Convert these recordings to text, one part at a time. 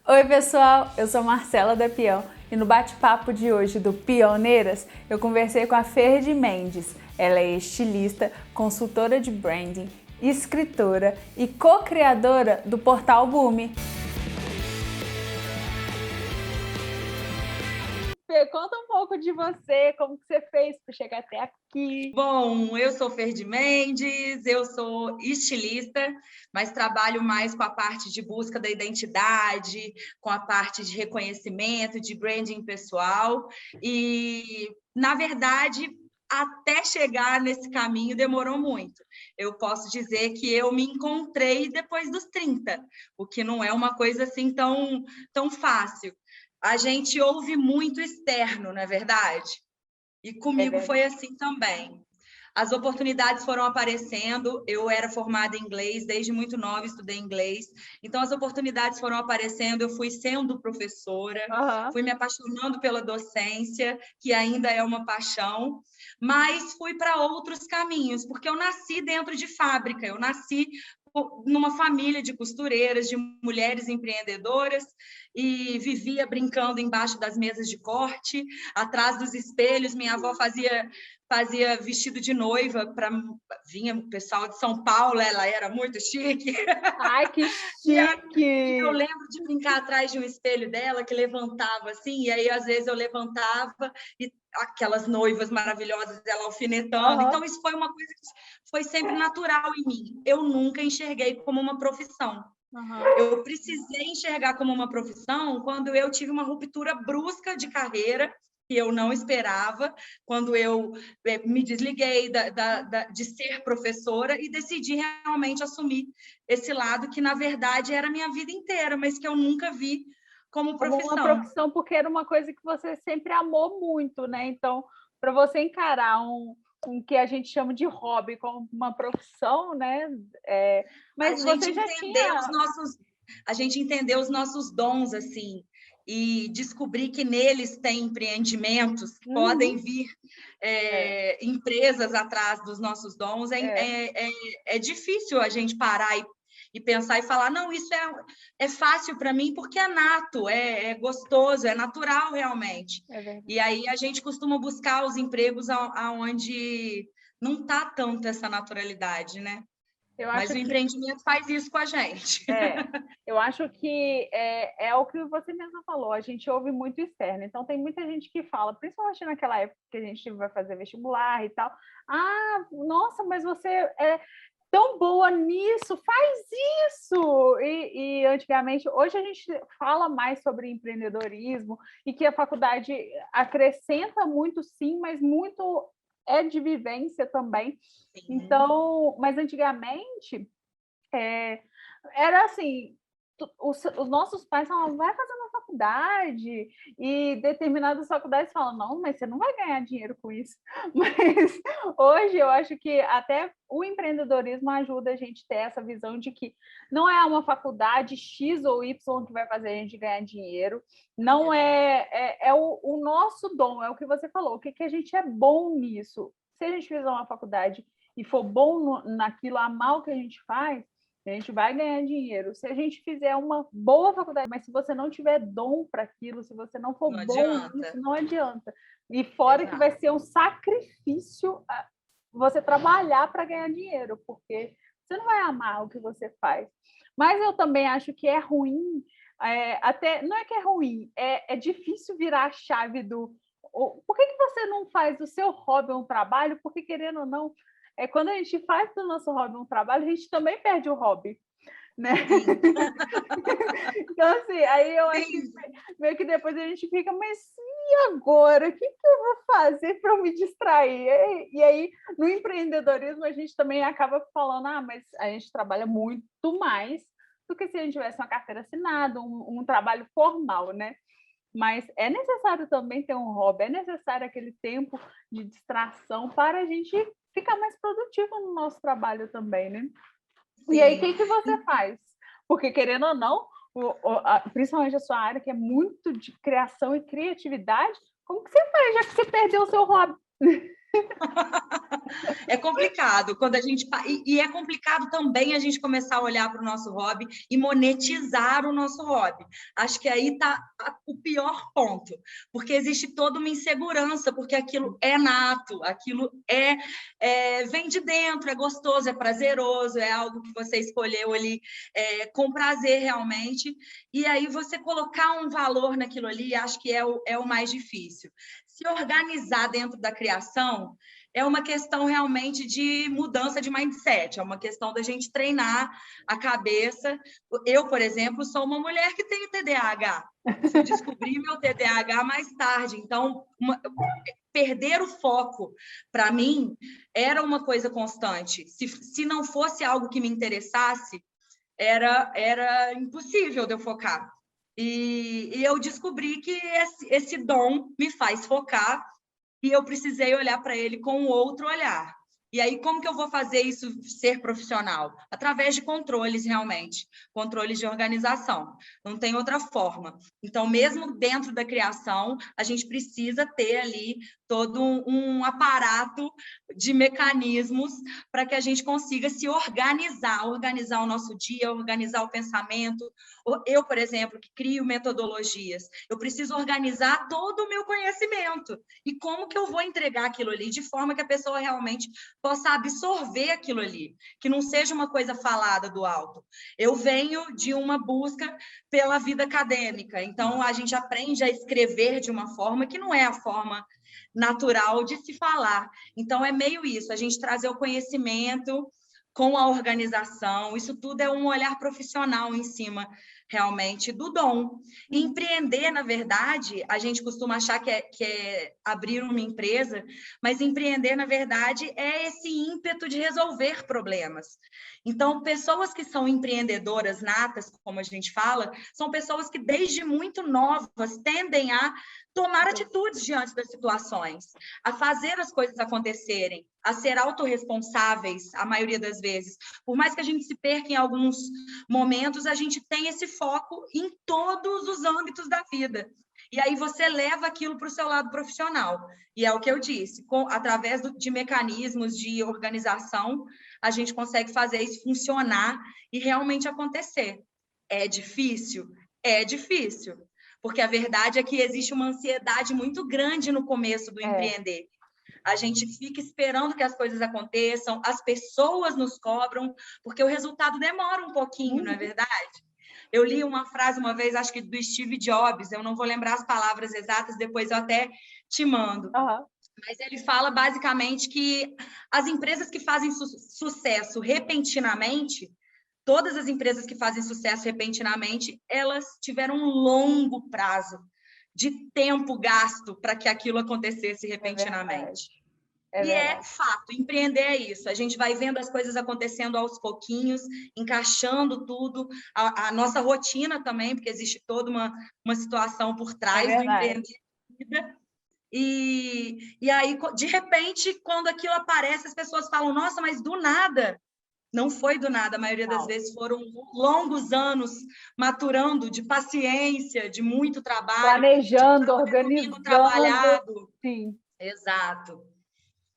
Oi pessoal, eu sou Marcela da Peão e no bate-papo de hoje do Pioneiras eu conversei com a Ferdi Mendes. Ela é estilista, consultora de branding, escritora e co-criadora do portal Boom. Fê, conta um pouco de você, como que você fez para chegar até aqui. Bom, eu sou Ferdi Mendes, eu sou estilista, mas trabalho mais com a parte de busca da identidade, com a parte de reconhecimento, de branding pessoal. E, na verdade, até chegar nesse caminho demorou muito. Eu posso dizer que eu me encontrei depois dos 30, o que não é uma coisa assim tão fácil. A gente ouve muito externo, não é verdade? E comigo foi assim também. As oportunidades foram aparecendo, eu era formada em inglês, desde muito nova estudei inglês, então as oportunidades foram aparecendo, eu fui sendo professora, fui me apaixonando pela docência, que ainda é uma paixão, mas fui para outros caminhos, porque eu nasci dentro de fábrica, eu nasci numa família de costureiras, de mulheres empreendedoras, e vivia brincando embaixo das mesas de corte, atrás dos espelhos, minha avó fazia vestido de noiva para vinha o pessoal de São Paulo, ela era muito chique. Ai, que chique! E eu lembro de brincar atrás de um espelho dela que levantava assim, e aí às vezes eu levantava e aquelas noivas maravilhosas dela alfinetando. Então isso foi uma coisa que foi sempre natural em mim. Eu nunca enxerguei como uma profissão. Eu precisei enxergar como uma profissão quando eu tive uma ruptura brusca de carreira que eu não esperava, quando eu me desliguei de ser professora e decidi realmente assumir esse lado que, na verdade, era a minha vida inteira, mas que eu nunca vi como profissão. Como uma profissão, porque era uma coisa que você sempre amou muito, né? Então, para você encarar um que a gente chama de hobby como uma profissão, né? Mas você já tinha... A gente entendeu os nossos dons, assim, e descobrir que neles tem empreendimentos, que podem vir empresas atrás dos nossos dons. É difícil a gente parar e pensar e falar, não, isso é fácil para mim porque é nato, é gostoso, é natural realmente. E aí a gente costuma buscar os empregos aonde não está tanto essa naturalidade, né? Mas o empreendimento faz isso com a gente. Eu acho que é o que você mesma falou, a gente ouve muito externo. Então, tem muita gente que fala, principalmente naquela época que a gente vai fazer vestibular e tal, ah, nossa, mas você é tão boa nisso, faz isso! E antigamente, hoje a gente fala mais sobre empreendedorismo e que a faculdade acrescenta muito, sim, mas muito é de vivência também. Sim. Então, mas antigamente era assim, os nossos pais falavam, vai fazer uma faculdade, e determinadas faculdades falam, não, mas você não vai ganhar dinheiro com isso. Mas hoje eu acho que até o empreendedorismo ajuda a gente a ter essa visão de que não é uma faculdade X ou Y que vai fazer a gente ganhar dinheiro, não é o nosso dom, é o que você falou, o que a gente é bom nisso. Se a gente fizer uma faculdade e for bom naquilo, amar o que a gente faz, a gente vai ganhar dinheiro. Se a gente fizer uma boa faculdade, mas se você não tiver dom para aquilo, se você não for bom nisso, não adianta. E fora que vai ser um sacrifício você trabalhar para ganhar dinheiro, porque você não vai amar o que você faz. Mas eu também acho que é ruim, até não é que é ruim, é difícil virar a chave do... Por que você não faz do seu hobby um trabalho? Porque, querendo ou não, quando a gente faz do nosso hobby um trabalho, a gente também perde o hobby, né? Então, assim, aí eu acho que meio que depois a gente fica, mas e agora? O que eu vou fazer para me distrair? E aí, no empreendedorismo, a gente também acaba falando, mas a gente trabalha muito mais do que se a gente tivesse uma carteira assinada, um trabalho formal, né? Mas é necessário também ter um hobby, é necessário aquele tempo de distração para a gente ficar mais produtivo no nosso trabalho também, né? Sim. E aí, o que você faz? Porque, querendo ou não, principalmente a sua área, que é muito de criação e criatividade, como que você faz, já que você perdeu o seu hobby? É complicado quando a gente... E é complicado também a gente começar a olhar para o nosso hobby e monetizar o nosso hobby. Acho que aí está o pior ponto, porque existe toda uma insegurança, porque aquilo é nato, aquilo vem de dentro, é gostoso, é prazeroso, é algo que você escolheu ali com prazer realmente, e aí você colocar um valor naquilo ali, acho que é o mais difícil. Se organizar dentro da criação é uma questão realmente de mudança de mindset, é uma questão da gente treinar a cabeça. Eu, por exemplo, sou uma mulher que tem TDAH. Fui descobrir meu TDAH mais tarde, então perder o foco, para mim, era uma coisa constante. Se não fosse algo que me interessasse, era impossível de eu focar. E eu descobri que esse dom me faz focar e eu precisei olhar para ele com outro olhar. E aí, como que eu vou fazer isso ser profissional? Através de controles, realmente. Controles de organização. Não tem outra forma. Então, mesmo dentro da criação, a gente precisa ter ali todo um aparato de mecanismos para que a gente consiga se organizar o nosso dia, organizar o pensamento. Eu, por exemplo, que crio metodologias, eu preciso organizar todo o meu conhecimento. E como que eu vou entregar aquilo ali de forma que a pessoa realmente possa absorver aquilo ali, que não seja uma coisa falada do alto. Eu venho de uma busca pela vida acadêmica, então a gente aprende a escrever de uma forma que não é a forma natural de se falar. Então é meio isso, a gente trazer o conhecimento com a organização, isso tudo é um olhar profissional em cima realmente do dom. E empreender, na verdade, a gente costuma achar que é abrir uma empresa, mas empreender, na verdade, é esse ímpeto de resolver problemas. Então, pessoas que são empreendedoras natas, como a gente fala, são pessoas que desde muito novas tendem a tomar atitudes diante das situações, a fazer as coisas acontecerem, a ser autorresponsáveis, a maioria das vezes. Por mais que a gente se perca em alguns momentos, a gente tem esse foco em todos os âmbitos da vida. E aí você leva aquilo para o seu lado profissional. E é o que eu disse, através de mecanismos de organização, a gente consegue fazer isso funcionar e realmente acontecer. É difícil? É difícil. Porque a verdade é que existe uma ansiedade muito grande no começo do empreender. A gente fica esperando que as coisas aconteçam, as pessoas nos cobram, porque o resultado demora um pouquinho, não é verdade? Eu li uma frase uma vez, acho que do Steve Jobs, eu não vou lembrar as palavras exatas, depois eu até te mando. Mas ele fala basicamente que as empresas que fazem sucesso repentinamente, todas as empresas que fazem sucesso repentinamente, elas tiveram um longo prazo de tempo gasto para que aquilo acontecesse repentinamente. E é fato, empreender é isso. A gente vai vendo as coisas acontecendo aos pouquinhos, encaixando tudo, a nossa rotina também, porque existe toda uma situação por trás do empreender. E aí, de repente, quando aquilo aparece, as pessoas falam, nossa, mas do nada. Não foi do nada, a maioria das vezes foram longos anos maturando de paciência, de muito trabalho. Planejando, organizando. Trabalhado. Sim. Exato.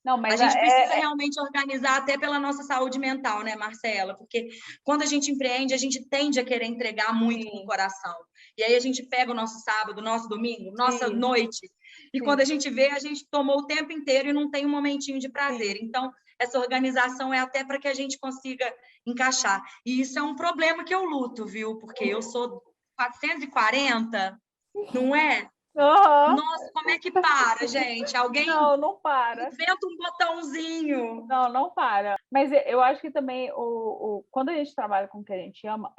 Não, mas a gente precisa realmente organizar até pela nossa saúde mental, né, Marcela? Porque quando a gente empreende, a gente tende a querer entregar muito com o coração. E aí a gente pega o nosso sábado, nosso domingo, nossa noite. E quando a gente vê, a gente tomou o tempo inteiro e não tem um momentinho de prazer. Então, essa organização é até para que a gente consiga encaixar. E isso é um problema que eu luto, viu? Porque eu sou 440, não é? Nossa, como é que para, gente? Alguém não para. inventa um botãozinho. Não para. Mas eu acho que também quando a gente trabalha com o que a gente ama,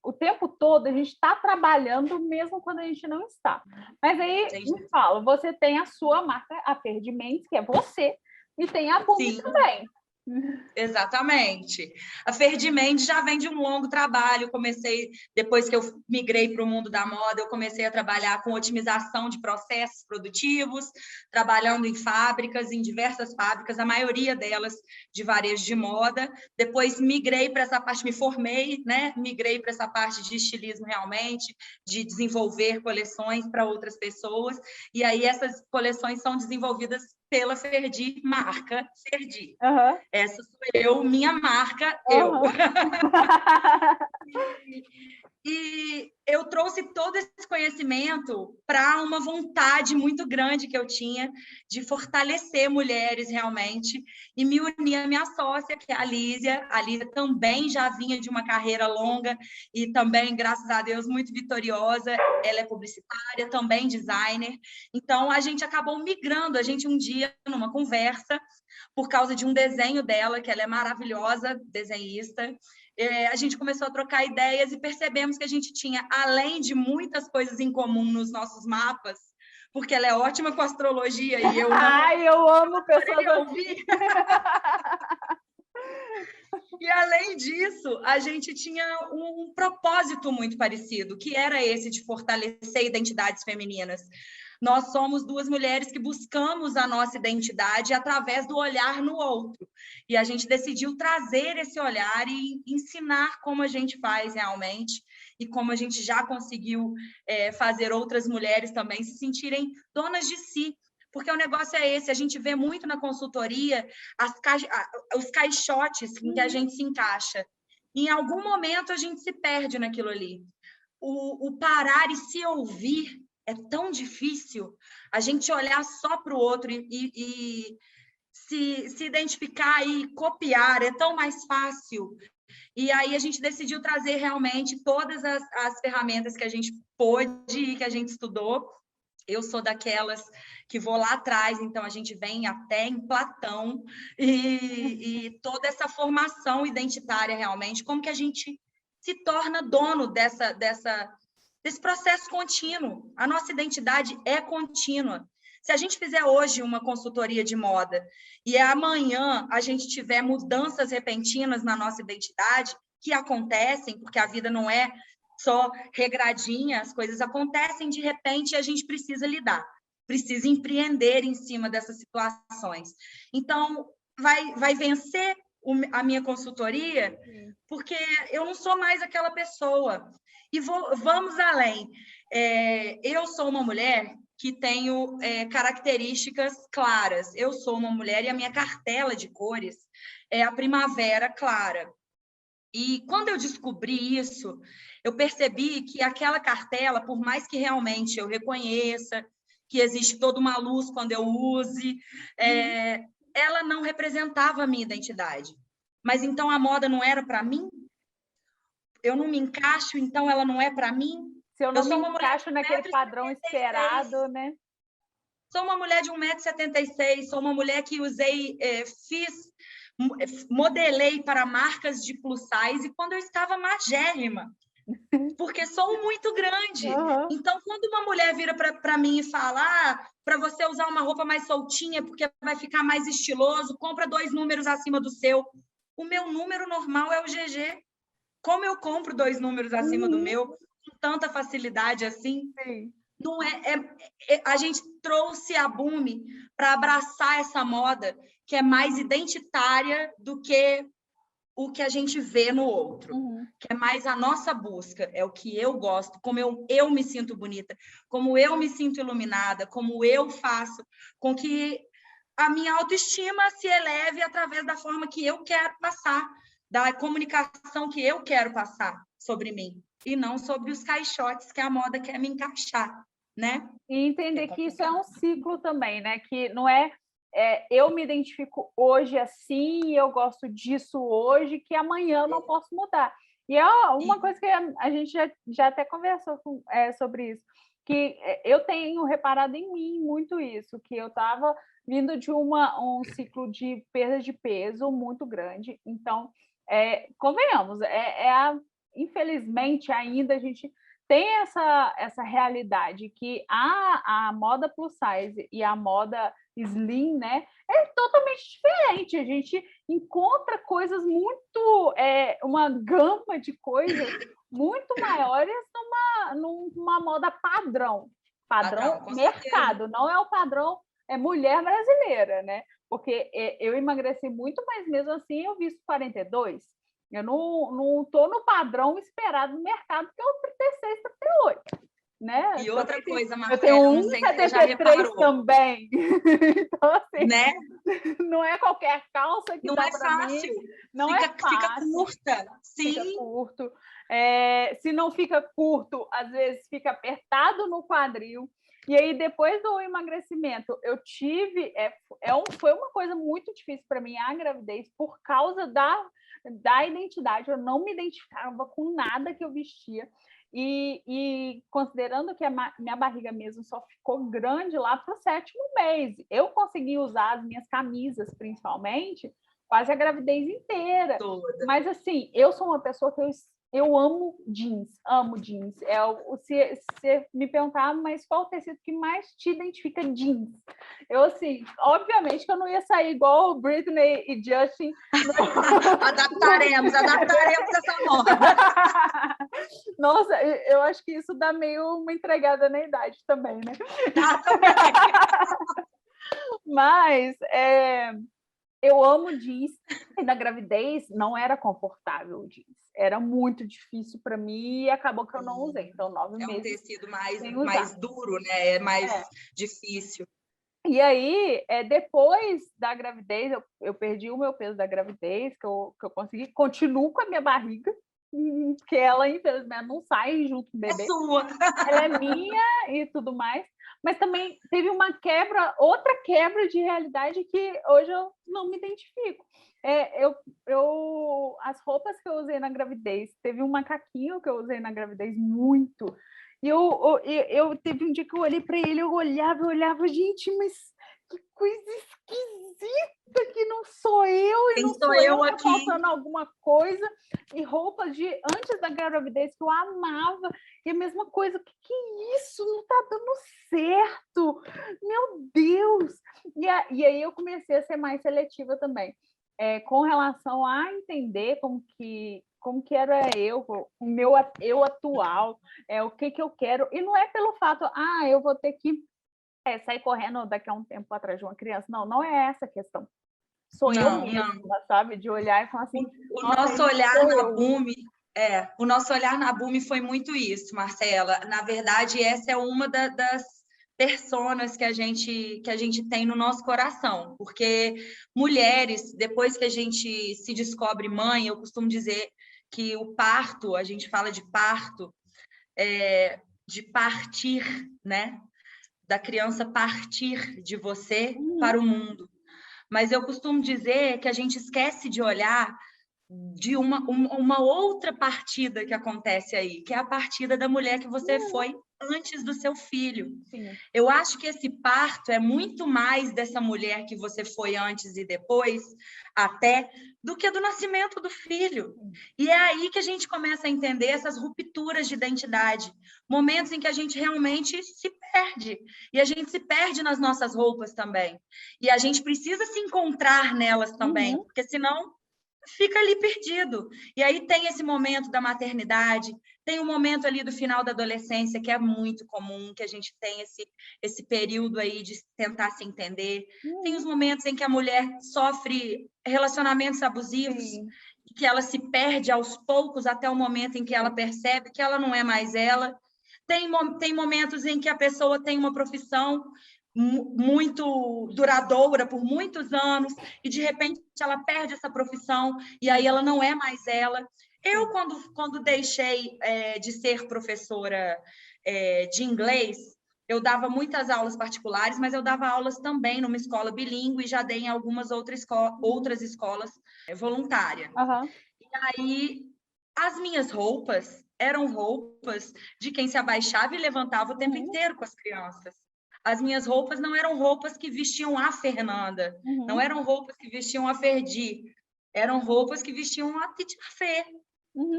o tempo todo a gente está trabalhando mesmo quando a gente não está. Mas aí, me fala, você tem a sua marca, a Fer de Mendes, que é você, e tem a Bumbi também. Exatamente. A Fer de Mendes já vem de um longo trabalho. Depois que eu migrei para o mundo da moda, eu comecei a trabalhar com otimização de processos produtivos, trabalhando em fábricas, em diversas fábricas, a maioria delas de varejo de moda. Depois migrei para essa parte, me formei, né? Migrei para essa parte de estilismo realmente, de desenvolver coleções para outras pessoas. E aí essas coleções são desenvolvidas pela Ferdi, marca Ferdi. Uhum. Essa sou eu, minha marca, Uhum. eu. E eu trouxe todo esse conhecimento para uma vontade muito grande que eu tinha de fortalecer mulheres realmente e me unir à minha sócia, que é a Lísia. A Lísia também já vinha de uma carreira longa e também, graças a Deus, muito vitoriosa. Ela é publicitária, também designer. Então, a gente acabou migrando. A gente, um dia, numa conversa, por causa de um desenho dela, que ela é maravilhosa, desenhista, a gente começou a trocar ideias e percebemos que a gente tinha, além de muitas coisas em comum nos nossos mapas, porque ela é ótima com astrologia e eu não. Ai, eu amo pessoas assim. E, além disso, a gente tinha um propósito muito parecido, que era esse de fortalecer identidades femininas. Nós somos duas mulheres que buscamos a nossa identidade através do olhar no outro. E a gente decidiu trazer esse olhar e ensinar como a gente faz realmente e como a gente já conseguiu fazer outras mulheres também se sentirem donas de si. Porque o negócio é esse, a gente vê muito na consultoria os caixotes em que a gente se encaixa. Em algum momento a gente se perde naquilo ali. O parar e se ouvir é tão difícil, a gente olhar só para o outro e se identificar e copiar é tão mais fácil. E aí a gente decidiu trazer realmente todas as ferramentas que a gente pôde e que a gente estudou. Eu sou daquelas que vou lá atrás, então a gente vem até em Platão e toda essa formação identitária realmente, como que a gente se torna dono desse processo contínuo. A nossa identidade é contínua. Se a gente fizer hoje uma consultoria de moda e amanhã a gente tiver mudanças repentinas na nossa identidade, que acontecem, porque a vida não é só regradinha, as coisas acontecem de repente e a gente precisa lidar, precisa empreender em cima dessas situações. Então, vai vencer a minha consultoria, porque eu não sou mais aquela pessoa. E vamos além. Eu sou uma mulher que tenho características claras. Eu sou uma mulher e a minha cartela de cores é a primavera clara. E quando eu descobri isso, eu percebi que aquela cartela, por mais que realmente eu reconheça que existe toda uma luz quando eu use, ela não representava a minha identidade. Mas então a moda não era para mim? Eu não me encaixo, então ela não é para mim? Se eu não me sou encaixo naquele padrão esperado, né? Sou uma mulher de 1,76 m, sou uma mulher que modelei para marcas de plus size e quando eu estava magérrima, porque sou muito grande. Uhum. Então, quando uma mulher vira para mim e fala para você usar uma roupa mais soltinha, porque vai ficar mais estiloso, compra 2 números acima do seu. O meu número normal é o GG. Como eu compro 2 números acima do meu com tanta facilidade assim? Sim. Não a gente trouxe a Boom para abraçar essa moda que é mais identitária do que o que a gente vê no outro, que é mais a nossa busca, é o que eu gosto, como eu me sinto bonita, como eu me sinto iluminada, como eu faço com que a minha autoestima se eleve através da forma que eu quero passar, da comunicação que eu quero passar sobre mim, e não sobre os caixotes que a moda quer me encaixar, né? E entender que isso é um ciclo também, né? Que não eu me identifico hoje assim, eu gosto disso hoje, que amanhã eu não posso mudar. E é uma coisa que a gente já até conversou sobre isso, que eu tenho reparado em mim muito isso, que eu estava vindo de um ciclo de perda de peso muito grande. Então, convenhamos, infelizmente ainda a gente tem essa realidade que a moda plus size e a moda slim, né, é totalmente diferente. A gente encontra coisas muito, uma gama de coisas muito maiores numa moda padrão mercado, certeza. não é o padrão mulher brasileira, né? Porque eu emagreci muito, mas mesmo assim eu visto 42. Eu não estou no padrão esperado no mercado, que é o 36, 38. né? E outra coisa, Eu tenho Marcela, não sei se você já 1,73 reparou, também. Então, assim, né? não é qualquer calça que Não dá é para mim. fácil, Não é fica fácil. curta, Fica sim. curto. Se não fica curto, às vezes fica apertado no quadril. E aí, depois do emagrecimento, eu tive... foi uma coisa muito difícil para mim, a gravidez, por causa da identidade. Eu não me identificava com nada que eu vestia. E considerando que a minha barriga mesmo só ficou grande lá para o 7º mês. Eu consegui usar as minhas camisas, principalmente, quase a gravidez inteira. Toda. Mas, assim, eu sou uma pessoa que eu amo jeans. Se me perguntar, mas qual o tecido que mais te identifica? Jeans. Eu, assim, obviamente que eu não ia sair igual Britney e Justin. Adaptaremos essa moda. Nossa, eu acho que isso dá meio uma entregada na idade também, né? Mas eu amo jeans. E na gravidez não era confortável o jeans. Era muito difícil para mim e acabou que eu não usei. Então, 9 meses. É um tecido mais duro, né? É mais difícil. E aí, depois da gravidez, eu perdi o meu peso da gravidez, que eu consegui, continuo com a minha barriga, porque ela, infelizmente, não sai junto com o bebê. É sua. Ela é minha e tudo mais. Mas também teve outra quebra de realidade que hoje eu não me identifico. As roupas que eu usei na gravidez, teve um macaquinho que eu usei na gravidez muito. E eu teve um dia que eu olhei para ele, eu olhava, gente, mas que coisa esquisita, que não sou eu, e Quem não sou eu tá aqui? faltando alguma coisa. E roupas de antes da gravidez que eu amava, e a mesma coisa, que isso? Não tá dando certo, meu Deus! E aí eu comecei a ser mais seletiva também, com relação a entender como que era o meu eu atual, o que eu quero, e não é pelo fato, eu vou ter que sair correndo daqui a um tempo atrás de uma criança, não é essa a questão. Sou eu mesma, sabe? De olhar e falar assim... O nosso olhar na Bumi foi muito isso, Marcela. Na verdade, essa é uma das personas que a gente tem no nosso coração, porque mulheres, depois que a gente se descobre mãe, eu costumo dizer que o parto, a gente fala de parto, de partir, né? Da criança partir de você para o mundo. Mas eu costumo dizer que a gente esquece de olhar de uma outra partida que acontece aí, que é a partida da mulher que você foi antes do seu filho. Sim. Eu acho que esse parto é muito mais dessa mulher que você foi antes e depois, até, do que do nascimento do filho. E é aí que a gente começa a entender essas rupturas de identidade, momentos em que a gente realmente se perde. E a gente se perde nas nossas roupas também. E a gente precisa se encontrar nelas também, porque senão fica ali perdido. E aí tem esse momento da maternidade, tem um momento ali do final da adolescência, que é muito comum, que a gente tem esse período aí de tentar se entender. Tem os momentos em que a mulher sofre relacionamentos abusivos, e que ela se perde aos poucos até o momento em que ela percebe que ela não é mais ela. Tem momentos em que a pessoa tem uma profissão muito duradoura por muitos anos e de repente ela perde essa profissão e aí ela não é mais ela. Eu quando deixei de ser professora de inglês, eu dava muitas aulas particulares, mas eu dava aulas também numa escola bilíngue e já dei em algumas outras escolas voluntárias. E aí as minhas roupas eram roupas de quem se abaixava e levantava o tempo inteiro com as crianças. As minhas roupas não eram roupas que vestiam a Fernanda, não eram roupas que vestiam a Ferdi, eram roupas que vestiam a Titi Fê,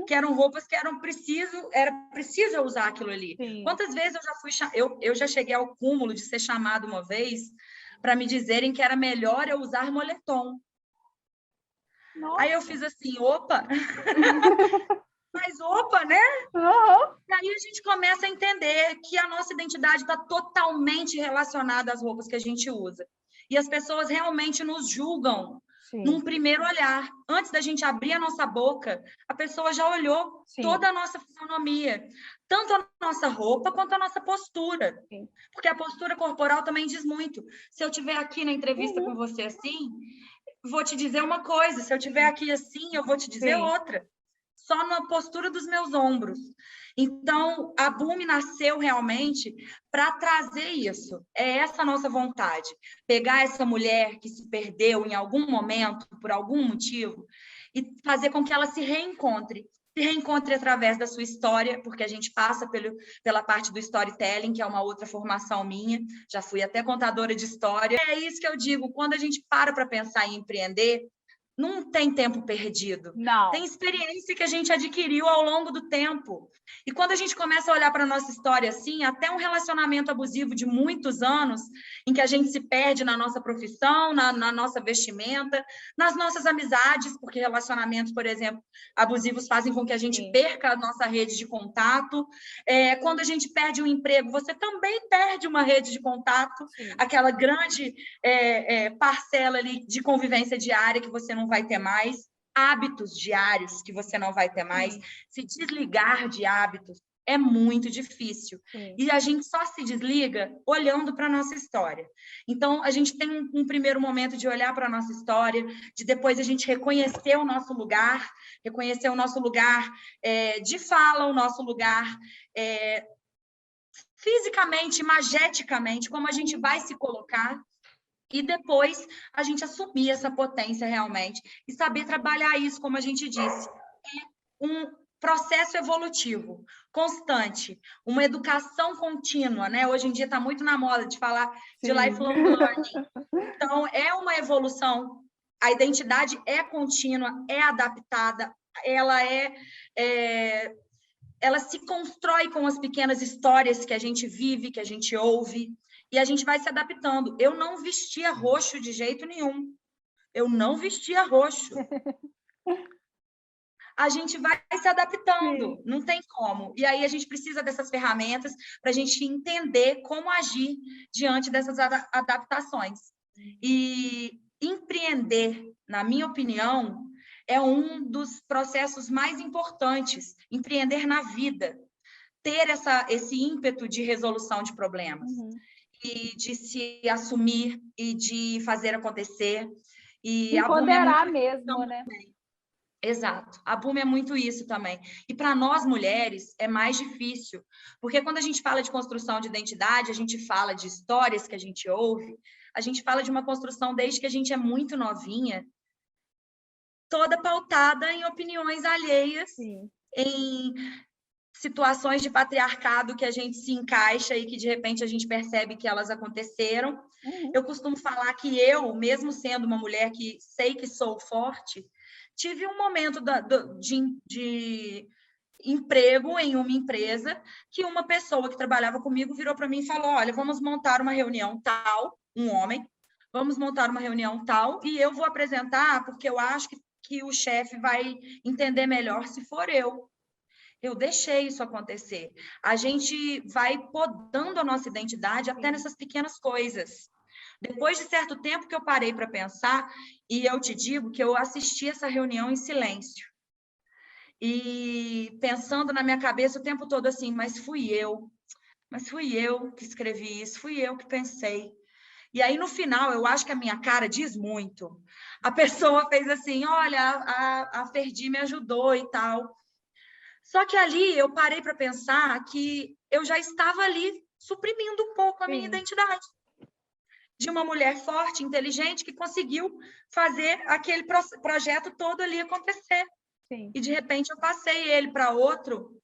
que eram roupas que era preciso usar aquilo ali. Sim. Quantas vezes eu já cheguei ao cúmulo de ser chamada uma vez para me dizerem que era melhor eu usar moletom. Nossa. Aí eu fiz assim, opa! Mas opa, né? E aí a gente começa a entender que a nossa identidade está totalmente relacionada às roupas que a gente usa. E as pessoas realmente nos julgam num primeiro olhar. Antes da gente abrir a nossa boca, a pessoa já olhou toda a nossa fisionomia, tanto a nossa roupa quanto a nossa postura. Sim. Porque a postura corporal também diz muito. Se eu estiver aqui na entrevista com você assim, vou te dizer uma coisa. Se eu estiver aqui assim, eu vou te dizer outra. Só na postura dos meus ombros. Então, a Bumi nasceu realmente para trazer isso. É essa a nossa vontade. Pegar essa mulher que se perdeu em algum momento, por algum motivo, e fazer com que ela se reencontre. Se reencontre através da sua história, porque a gente passa pela parte do storytelling, que é uma outra formação minha. Já fui até contadora de história. É isso que eu digo. Quando a gente para pensar em empreender, não tem tempo perdido. Não. Tem experiência que a gente adquiriu ao longo do tempo. E quando a gente começa a olhar para a nossa história assim, até um relacionamento abusivo de muitos anos, em que a gente se perde na nossa profissão, na nossa vestimenta, nas nossas amizades, porque relacionamentos, por exemplo, abusivos fazem com que a gente perca a nossa rede de contato. Quando a gente perde um emprego, você também perde uma rede de contato, aquela grande parcela ali de convivência diária que você não vai ter mais, hábitos diários que você não vai ter mais, se desligar de hábitos é muito difícil. E a gente só se desliga olhando para a nossa história. Então, a gente tem um primeiro momento de olhar para a nossa história, de depois a gente reconhecer o nosso lugar de fala, o nosso lugar fisicamente, imageticamente, como a gente vai se colocar, e depois a gente assumir essa potência realmente e saber trabalhar isso, como a gente disse. É um processo evolutivo, constante, uma educação contínua, né? Hoje em dia está muito na moda de falar de lifelong learning. Então, é uma evolução. A identidade é contínua, é adaptada, ela se constrói com as pequenas histórias que a gente vive, que a gente ouve, e a gente vai se adaptando. Eu não vestia roxo de jeito nenhum. Eu não vestia roxo. A gente vai se adaptando, não tem como. E aí a gente precisa dessas ferramentas para a gente entender como agir diante dessas adaptações. E empreender, na minha opinião, é um dos processos mais importantes. Empreender na vida. Ter esse ímpeto de resolução de problemas. E de se assumir e de fazer acontecer. E empoderar mesmo, né? Exato. A Bumi é muito isso também. E para nós, mulheres, é mais difícil. Porque quando a gente fala de construção de identidade, a gente fala de histórias que a gente ouve, a gente fala de uma construção desde que a gente é muito novinha, toda pautada em opiniões alheias, em situações de patriarcado que a gente se encaixa e que, de repente, a gente percebe que elas aconteceram. Eu costumo falar que eu, mesmo sendo uma mulher que sei que sou forte, tive um momento de emprego em uma empresa que uma pessoa que trabalhava comigo virou para mim e falou: olha, vamos montar uma reunião tal, um homem, vamos montar uma reunião tal e eu vou apresentar porque eu acho que o chefe vai entender melhor se for eu. Eu deixei isso acontecer. A gente vai podando a nossa identidade até nessas pequenas coisas. Depois de certo tempo que eu parei para pensar, e eu te digo que eu assisti essa reunião em silêncio. E pensando na minha cabeça o tempo todo assim, mas fui eu que escrevi isso, fui eu que pensei. E aí, no final, eu acho que a minha cara diz muito. A pessoa fez assim, olha, a Ferdi me ajudou e tal. Só que ali eu parei para pensar que eu já estava ali suprimindo um pouco a minha identidade. De uma mulher forte, inteligente, que conseguiu fazer aquele projeto todo ali acontecer. Sim. E, de repente, eu passei ele para outro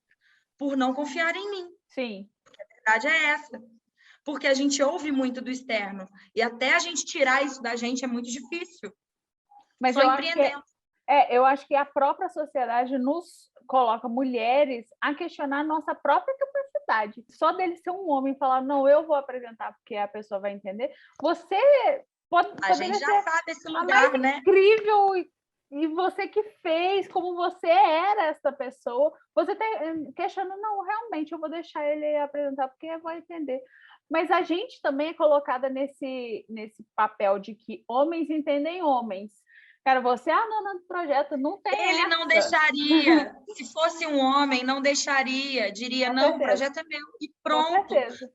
por não confiar em mim. Sim. Porque a verdade é essa. Porque a gente ouve muito do externo. E até a gente tirar isso da gente é muito difícil. Mas eu acho que a própria sociedade nos coloca mulheres a questionar a nossa própria capacidade. Só dele ser um homem e falar, não, eu vou apresentar porque a pessoa vai entender. Você a gente já sabe esse lugar, né? Incrível e você que fez, como você era essa pessoa, você tá questionando, não, realmente eu vou deixar ele apresentar porque eu vou entender. Mas a gente também é colocada nesse papel de que homens entendem homens. Cara, você é a dona do projeto, não tem Ele não essa. deixaria, se fosse um homem, não deixaria, diria, Com não, o certeza, projeto é meu, e com pronto. certeza,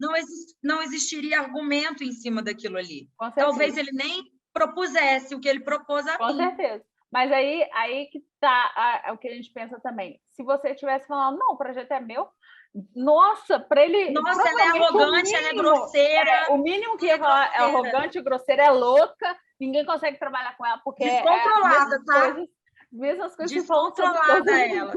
Não existiria argumento em cima daquilo ali. com Talvez certeza. ele nem propusesse o que ele propôs a Com mim. certeza. Mas aí que tá o que a gente pensa também. Se você tivesse falando, não, o projeto é meu, nossa, para ele, Nossa, ela é provavelmente arrogante, ela é grosseira, o mínimo que ela ia é falar é grosseira, arrogante, grosseira, é louca, ninguém consegue trabalhar com ela, porque é descontrolada, tá? as mesmas coisas que falam sobre todas Descontrolada as ela.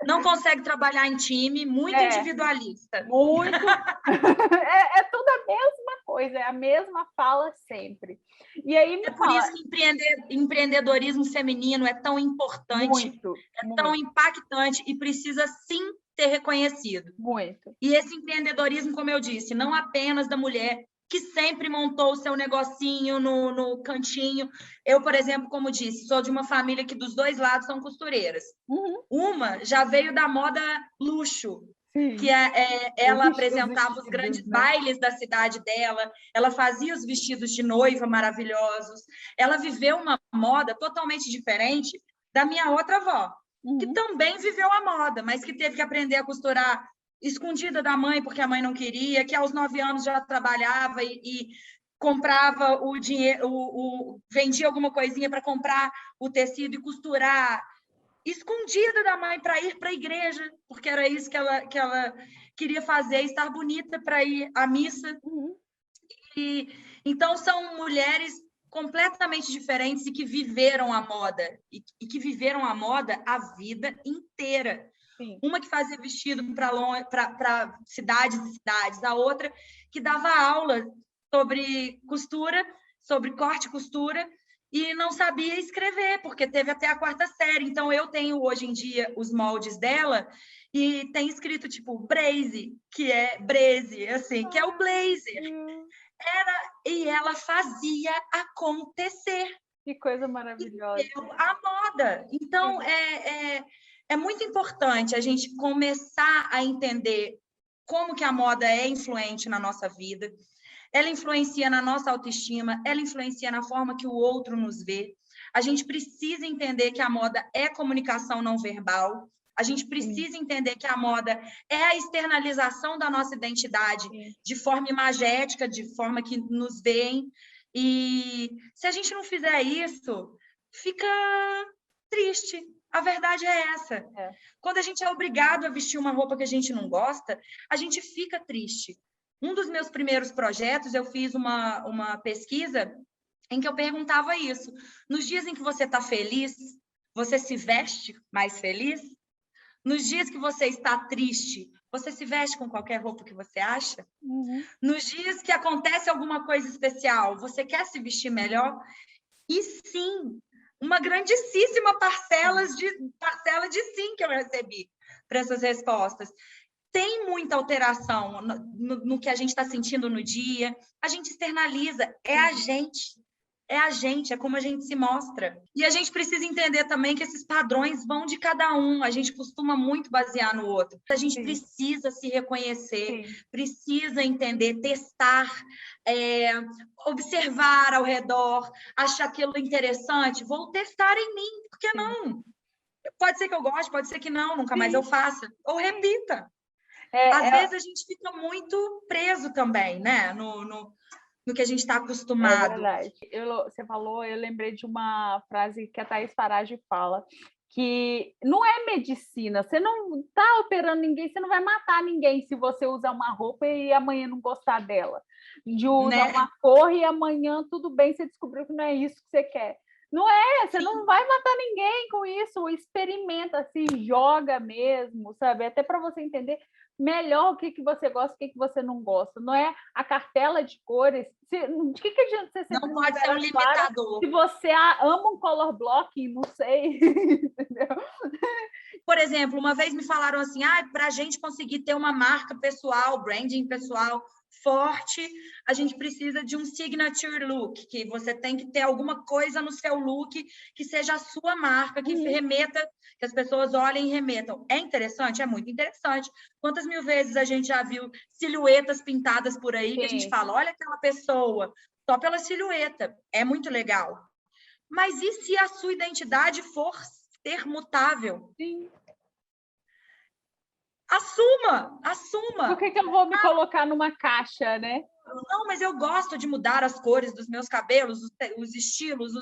Não consegue trabalhar em time, muito é, individualista. muito. É tudo a mesma coisa, é a mesma fala sempre. E aí É me por fala, isso que empreendedorismo feminino é tão importante, muito, é tão muito, impactante e precisa sim ser reconhecido. muito. E esse empreendedorismo, como eu disse, não apenas da mulher que sempre montou o seu negocinho no cantinho. Eu, por exemplo, como disse, sou de uma família que dos dois lados são costureiras. Uhum. Uma já veio da moda luxo, que Sim. ela Os apresentava os vestidos, grandes né? bailes da cidade dela, ela fazia os vestidos de noiva maravilhosos. Ela viveu uma moda totalmente diferente da minha outra avó, que Uhum. também viveu a moda, mas que teve que aprender a costurar escondida da mãe, porque a mãe não queria, que aos 9 anos já trabalhava e comprava o dinheiro, vendia alguma coisinha para comprar o tecido e costurar escondida da mãe para ir para a igreja, porque era isso que ela queria fazer, estar bonita para ir à missa. Uhum. E, então, são mulheres completamente diferentes e que viveram a moda, e que viveram a moda a vida inteira. Sim. Uma que fazia vestido para cidades e cidades, a outra que dava aula sobre costura, sobre corte e costura, e não sabia escrever, porque teve até a 4ª série. Então, eu tenho hoje em dia os moldes dela e tem escrito tipo Braze, que é Braze, assim, que é o blazer. E ela fazia acontecer. Que coisa maravilhosa. A moda. Então, Sim. é muito importante a gente começar a entender como que a moda é influente na nossa vida. Ela influencia na nossa autoestima, ela influencia na forma que o outro nos vê. A gente precisa entender que a moda é comunicação não verbal. A gente precisa entender que a moda é a externalização da nossa identidade de forma imagética, de forma que nos veem. E se a gente não fizer isso, fica triste. A verdade é essa. É. Quando a gente é obrigado a vestir uma roupa que a gente não gosta, a gente fica triste. Um dos meus primeiros projetos, eu fiz uma pesquisa em que eu perguntava isso. Nos dias em que você está feliz, você se veste mais feliz? Nos dias que você está triste, você se veste com qualquer roupa que você acha? Uhum. Nos dias que acontece alguma coisa especial, você quer se vestir melhor? E sim, uma grandíssima parcela de sim que eu recebi para essas respostas. Tem muita alteração no que a gente está sentindo no dia, a gente externaliza, é a gente, é como a gente se mostra. E a gente precisa entender também que esses padrões vão de cada um, a gente costuma muito basear no outro. A gente precisa se reconhecer, precisa entender, testar, observar ao redor, achar aquilo interessante, vou testar em mim, por que não? Pode ser que eu goste, pode ser que não, nunca mais eu faça, ou repita. Às vezes a gente fica muito preso também, né? No que a gente está acostumado. É verdade. Você falou, eu lembrei de uma frase que a Thaís Farage fala, que não é medicina, você não está operando ninguém, você não vai matar ninguém se você usar uma roupa e amanhã não gostar dela. De usar uma cor e amanhã tudo bem, você descobriu que não é isso que você quer. Não é, você não vai matar ninguém com isso, experimenta, se joga mesmo, sabe? Até para você entender melhor o que você gosta, o que você não gosta. Não é a cartela de cores. De que adianta você ser não pode ser um limitador. Se você ama um color blocking, não sei. Entendeu? Por exemplo, uma vez me falaram assim, para a gente conseguir ter uma marca pessoal, branding pessoal forte, a gente precisa de um signature look, que você tem que ter alguma coisa no seu look que seja a sua marca, que remeta, que as pessoas olhem e remetam. É interessante? É muito interessante. Quantas mil vezes a gente já viu silhuetas pintadas por aí, que a gente fala, olha aquela pessoa, só pela silhueta. É muito legal. Mas e se a sua identidade for ser mutável? Sim. Assuma. Por que eu vou me colocar numa caixa, né? Não, mas eu gosto de mudar as cores dos meus cabelos, os estilos.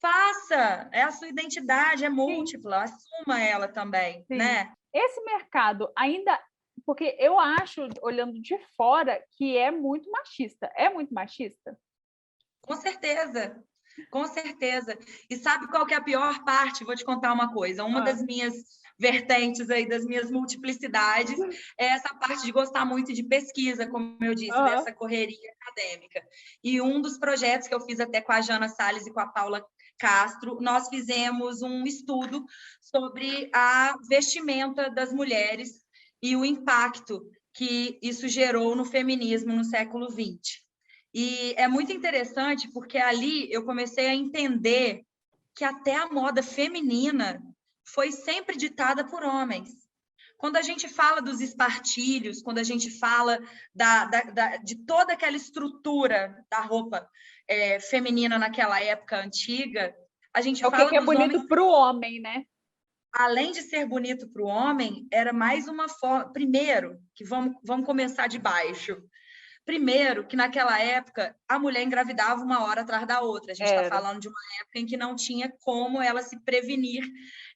Faça, é a sua identidade, é múltipla, assuma ela também, Sim. né? Esse mercado ainda... Porque eu acho, olhando de fora, que é muito machista. É muito machista? Com certeza, com certeza. E sabe qual que é a pior parte? Vou te contar uma coisa. Uma das minhas vertentes aí, das minhas multiplicidades, é essa parte de gostar muito de pesquisa, como eu disse, dessa correria acadêmica. E um dos projetos que eu fiz até com a Jana Salles e com a Paula Castro, nós fizemos um estudo sobre a vestimenta das mulheres e o impacto que isso gerou no feminismo no século XX. E é muito interessante porque ali eu comecei a entender que até a moda feminina foi sempre ditada por homens. Quando a gente fala dos espartilhos, quando a gente fala de toda aquela estrutura da roupa feminina naquela época antiga, a gente fala o que é bonito para o homem, né? Além de ser bonito para o homem, era mais uma forma... Primeiro, que vamos começar de baixo. Primeiro, que naquela época a mulher engravidava uma hora atrás da outra. A gente está falando de uma época em que não tinha como ela se prevenir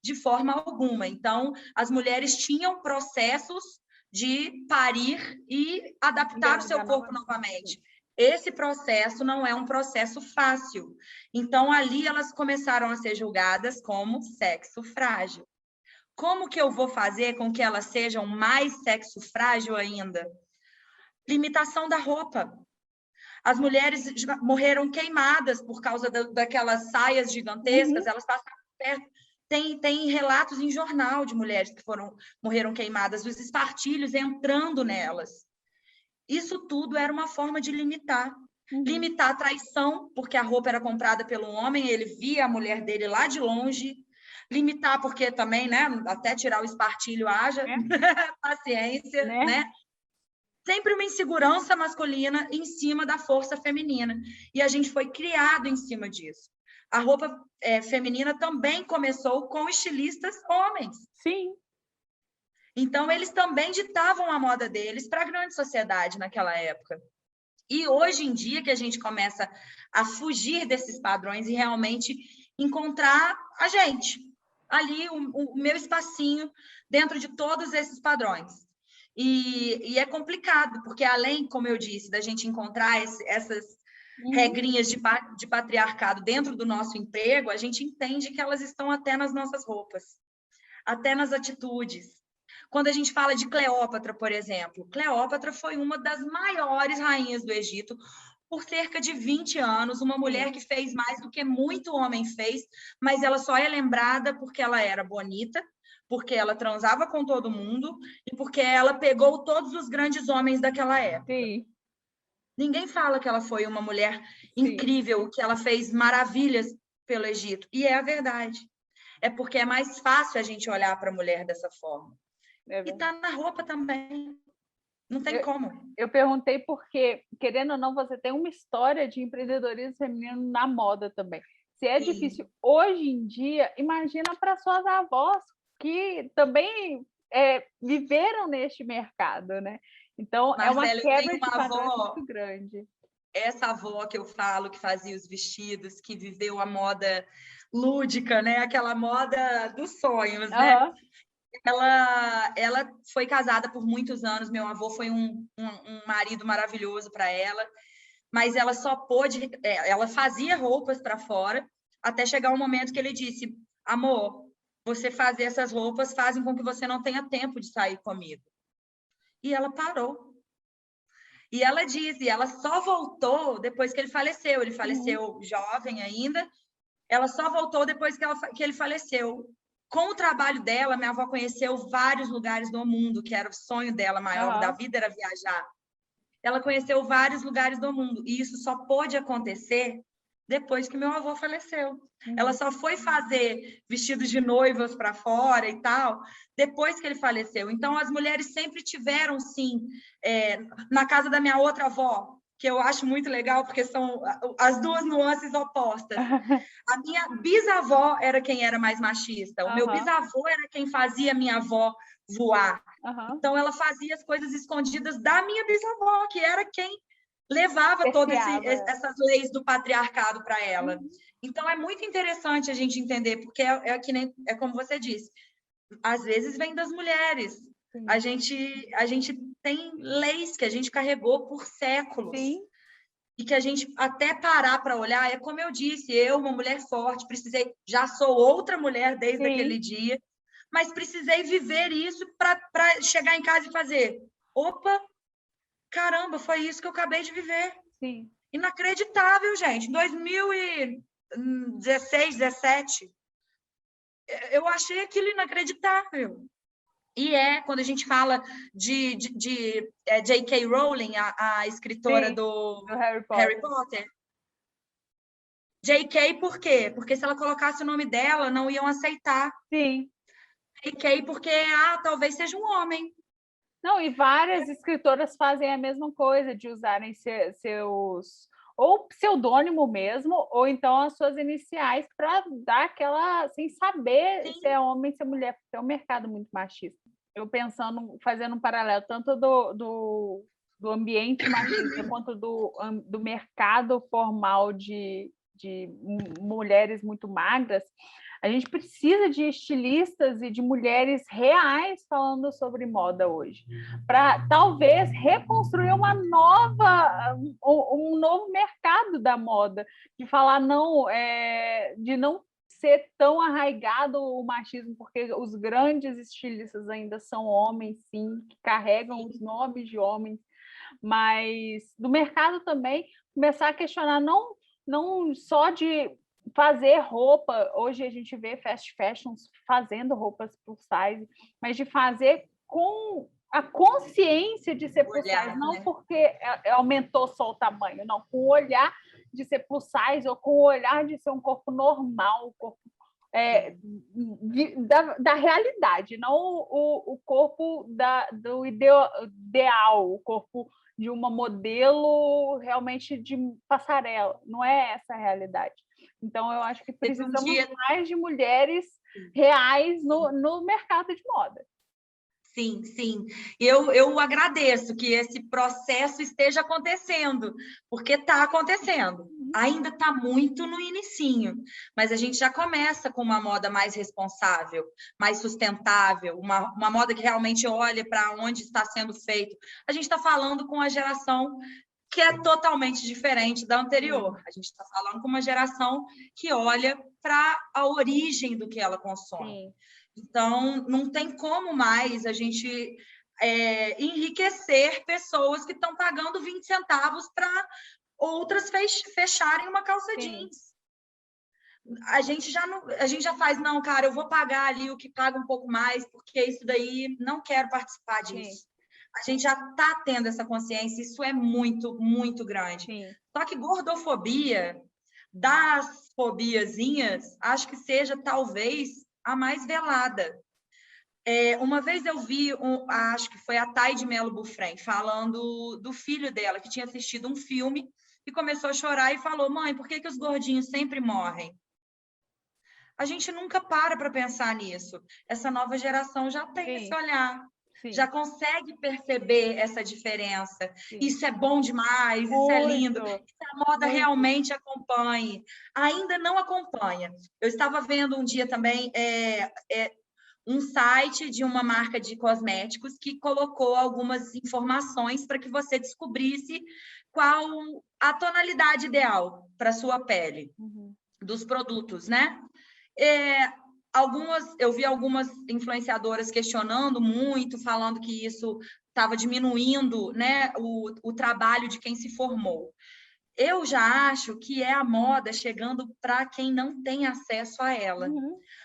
de forma alguma. Então, as mulheres tinham processos de parir e adaptar o seu corpo novamente. Esse processo não é um processo fácil. Então, ali elas começaram a ser julgadas como sexo frágil. Como que eu vou fazer com que elas sejam mais sexo frágil ainda? Limitação da roupa. As mulheres morreram queimadas por causa daquelas saias gigantescas, elas passaram perto. Tem relatos em jornal de mulheres que morreram queimadas, os espartilhos entrando nelas. Isso tudo era uma forma de limitar. Limitar a traição, porque a roupa era comprada pelo homem, ele via a mulher dele lá de longe. Limitar, porque também, né, até tirar o espartilho haja paciência, né? Sempre uma insegurança masculina em cima da força feminina. E a gente foi criado em cima disso. A roupa feminina também começou com estilistas homens. Sim. Então, eles também ditavam a moda deles para a grande sociedade naquela época. E hoje em dia que a gente começa a fugir desses padrões e realmente encontrar a gente. Ali, o meu espacinho dentro de todos esses padrões. E é complicado, porque além, como eu disse, da gente encontrar essas regrinhas de patriarcado dentro do nosso emprego, a gente entende que elas estão até nas nossas roupas, até nas atitudes. Quando a gente fala de Cleópatra, por exemplo, Cleópatra foi uma das maiores rainhas do Egito por cerca de 20 anos, uma mulher que fez mais do que muito homem fez, mas ela só é lembrada porque ela era bonita, porque ela transava com todo mundo e porque ela pegou todos os grandes homens daquela época. Sim. Ninguém fala que ela foi uma mulher incrível, que ela fez maravilhas pelo Egito. E é a verdade. É porque é mais fácil a gente olhar para a mulher dessa forma. E está na roupa também. Não tem como. Eu perguntei porque, querendo ou não, você tem uma história de empreendedorismo feminino na moda também. Se é difícil hoje em dia, imagina para suas avós, que também viveram neste mercado, né? Então, Marcela, é uma quebra de padrões muito grande. Essa avó que eu falo, que fazia os vestidos, que viveu a moda lúdica, né? Aquela moda dos sonhos, né? Ela foi casada por muitos anos, meu avô foi um marido maravilhoso para ela, mas ela só pôde... ela fazia roupas para fora, até chegar um momento que ele disse, amor, você fazer essas roupas fazem com que você não tenha tempo de sair comigo. E ela parou. E ela diz, e ela só voltou depois que ele faleceu. Ele faleceu jovem ainda. Ela só voltou depois que ele faleceu. Com o trabalho dela, minha avó conheceu vários lugares do mundo, que era o sonho dela maior da vida, era viajar. Ela conheceu vários lugares do mundo. E isso só pôde acontecer depois que meu avô faleceu. Ela só foi fazer vestidos de noivas para fora e tal, depois que ele faleceu. Então, as mulheres sempre tiveram, sim, na casa da minha outra avó, que eu acho muito legal, porque são as duas nuances opostas. A minha bisavó era quem era mais machista, o meu bisavô era quem fazia a minha avó voar. Então, ela fazia as coisas escondidas da minha bisavó, que era quem levava todas essas leis do patriarcado para ela. Então, é muito interessante a gente entender, porque é como você disse, às vezes vem das mulheres. A gente tem leis que a gente carregou por séculos. Sim. E que a gente até parar para olhar, é como eu disse, eu, uma mulher forte, já sou outra mulher desde aquele dia, mas precisei viver isso para chegar em casa e fazer, opa, caramba, foi isso que eu acabei de viver. Sim. Inacreditável, gente. Em 2016, 17, eu achei aquilo inacreditável. E quando a gente fala de J.K. Rowling, a escritora do Harry Potter. J.K. por quê? Porque se ela colocasse o nome dela, não iam aceitar. Sim. J.K. porque, talvez seja um homem. Não, e várias escritoras fazem a mesma coisa, de usarem seus... ou pseudônimo mesmo, ou então as suas iniciais, para dar aquela... sem saber se é homem, se é mulher, porque é um mercado muito machista. Eu pensando, fazendo um paralelo, tanto do ambiente machista quanto do mercado formal de mulheres muito magras, a gente precisa de estilistas e de mulheres reais falando sobre moda hoje, para talvez reconstruir um novo mercado da moda, de falar não, de não ser tão arraigado o machismo, porque os grandes estilistas ainda são homens, sim, que carregam os nomes de homens, mas do mercado também começar a questionar não só de fazer roupa, hoje a gente vê fast fashions fazendo roupas plus size, mas de fazer com a consciência de ser plus size, não porque aumentou só o tamanho, não, com o olhar de ser plus size ou com o olhar de ser um corpo normal, um corpo da realidade, não o corpo do ideal, o corpo de uma modelo realmente de passarela, não é essa a realidade. Então, eu acho que precisamos mais de mulheres reais no mercado de moda. Sim, sim. Eu agradeço que esse processo esteja acontecendo, porque está acontecendo. Ainda está muito no inicinho, mas a gente já começa com uma moda mais responsável, mais sustentável, uma moda que realmente olha para onde está sendo feito. A gente está falando com a geração que é totalmente diferente da anterior. A gente está falando com uma geração que olha para a origem do que ela consome. Sim. Então, não tem como mais a gente enriquecer pessoas que estão pagando 20 centavos para outras fecharem uma calça jeans. A gente já faz, não, cara, eu vou pagar ali o que paga um pouco mais, porque isso daí, não quero participar disso. Sim. A gente já está tendo essa consciência, isso é muito, muito grande. Sim. Só que gordofobia, das fobiazinhas, acho que seja, talvez, a mais velada. Uma vez eu vi, acho que foi a Thay de Mello Bufrem, falando do filho dela, que tinha assistido um filme e começou a chorar e falou: mãe, por que os gordinhos sempre morrem? A gente nunca para pensar nisso. Essa nova geração já tem esse olhar. Sim. Já consegue perceber essa diferença. Sim. Isso é bom demais, muito. Isso é lindo. Que a moda muito. Realmente acompanhe. Ainda não acompanha. Eu estava vendo um dia também um site de uma marca de cosméticos que colocou algumas informações para que você descobrisse qual a tonalidade ideal para a sua pele, dos produtos, né? Eu vi algumas influenciadoras questionando muito, falando que isso estava diminuindo, né, o trabalho de quem se formou. Eu já acho que é a moda chegando para quem não tem acesso a ela.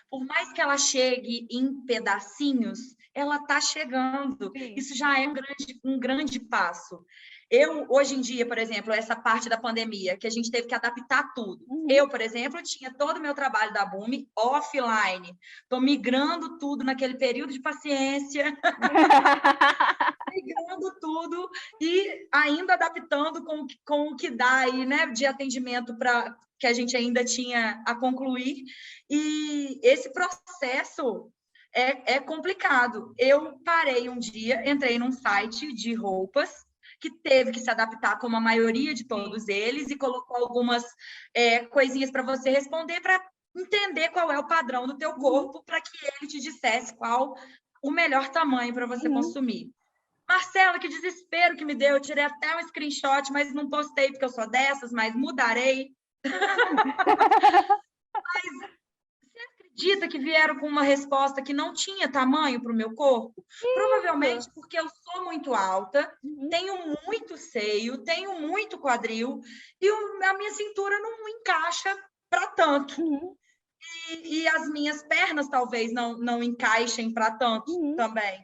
Por mais que ela chegue em pedacinhos, ela está chegando. Sim. Isso já é um grande passo. Hoje em dia, por exemplo, essa parte da pandemia, que a gente teve que adaptar tudo. Eu, por exemplo, tinha todo o meu trabalho da Bumi offline. Estou migrando tudo naquele período de paciência. migrando tudo e ainda adaptando com o que dá aí, né, de atendimento para que a gente ainda tinha a concluir. E esse processo é complicado. Eu parei um dia, entrei num site de roupas que teve que se adaptar como a maioria de todos eles e colocou algumas coisinhas para você responder para entender qual é o padrão do teu corpo para que ele te dissesse qual o melhor tamanho para você consumir. Marcela, que desespero que me deu. Eu tirei até um screenshot, mas não postei porque eu sou dessas, mas mudarei. Mas você acredita que vieram com uma resposta que não tinha tamanho para o meu corpo? Provavelmente porque eu sou muito alta, tenho muito seio, tenho muito quadril e a minha cintura não encaixa para tanto. E as minhas pernas talvez não encaixem para tanto também.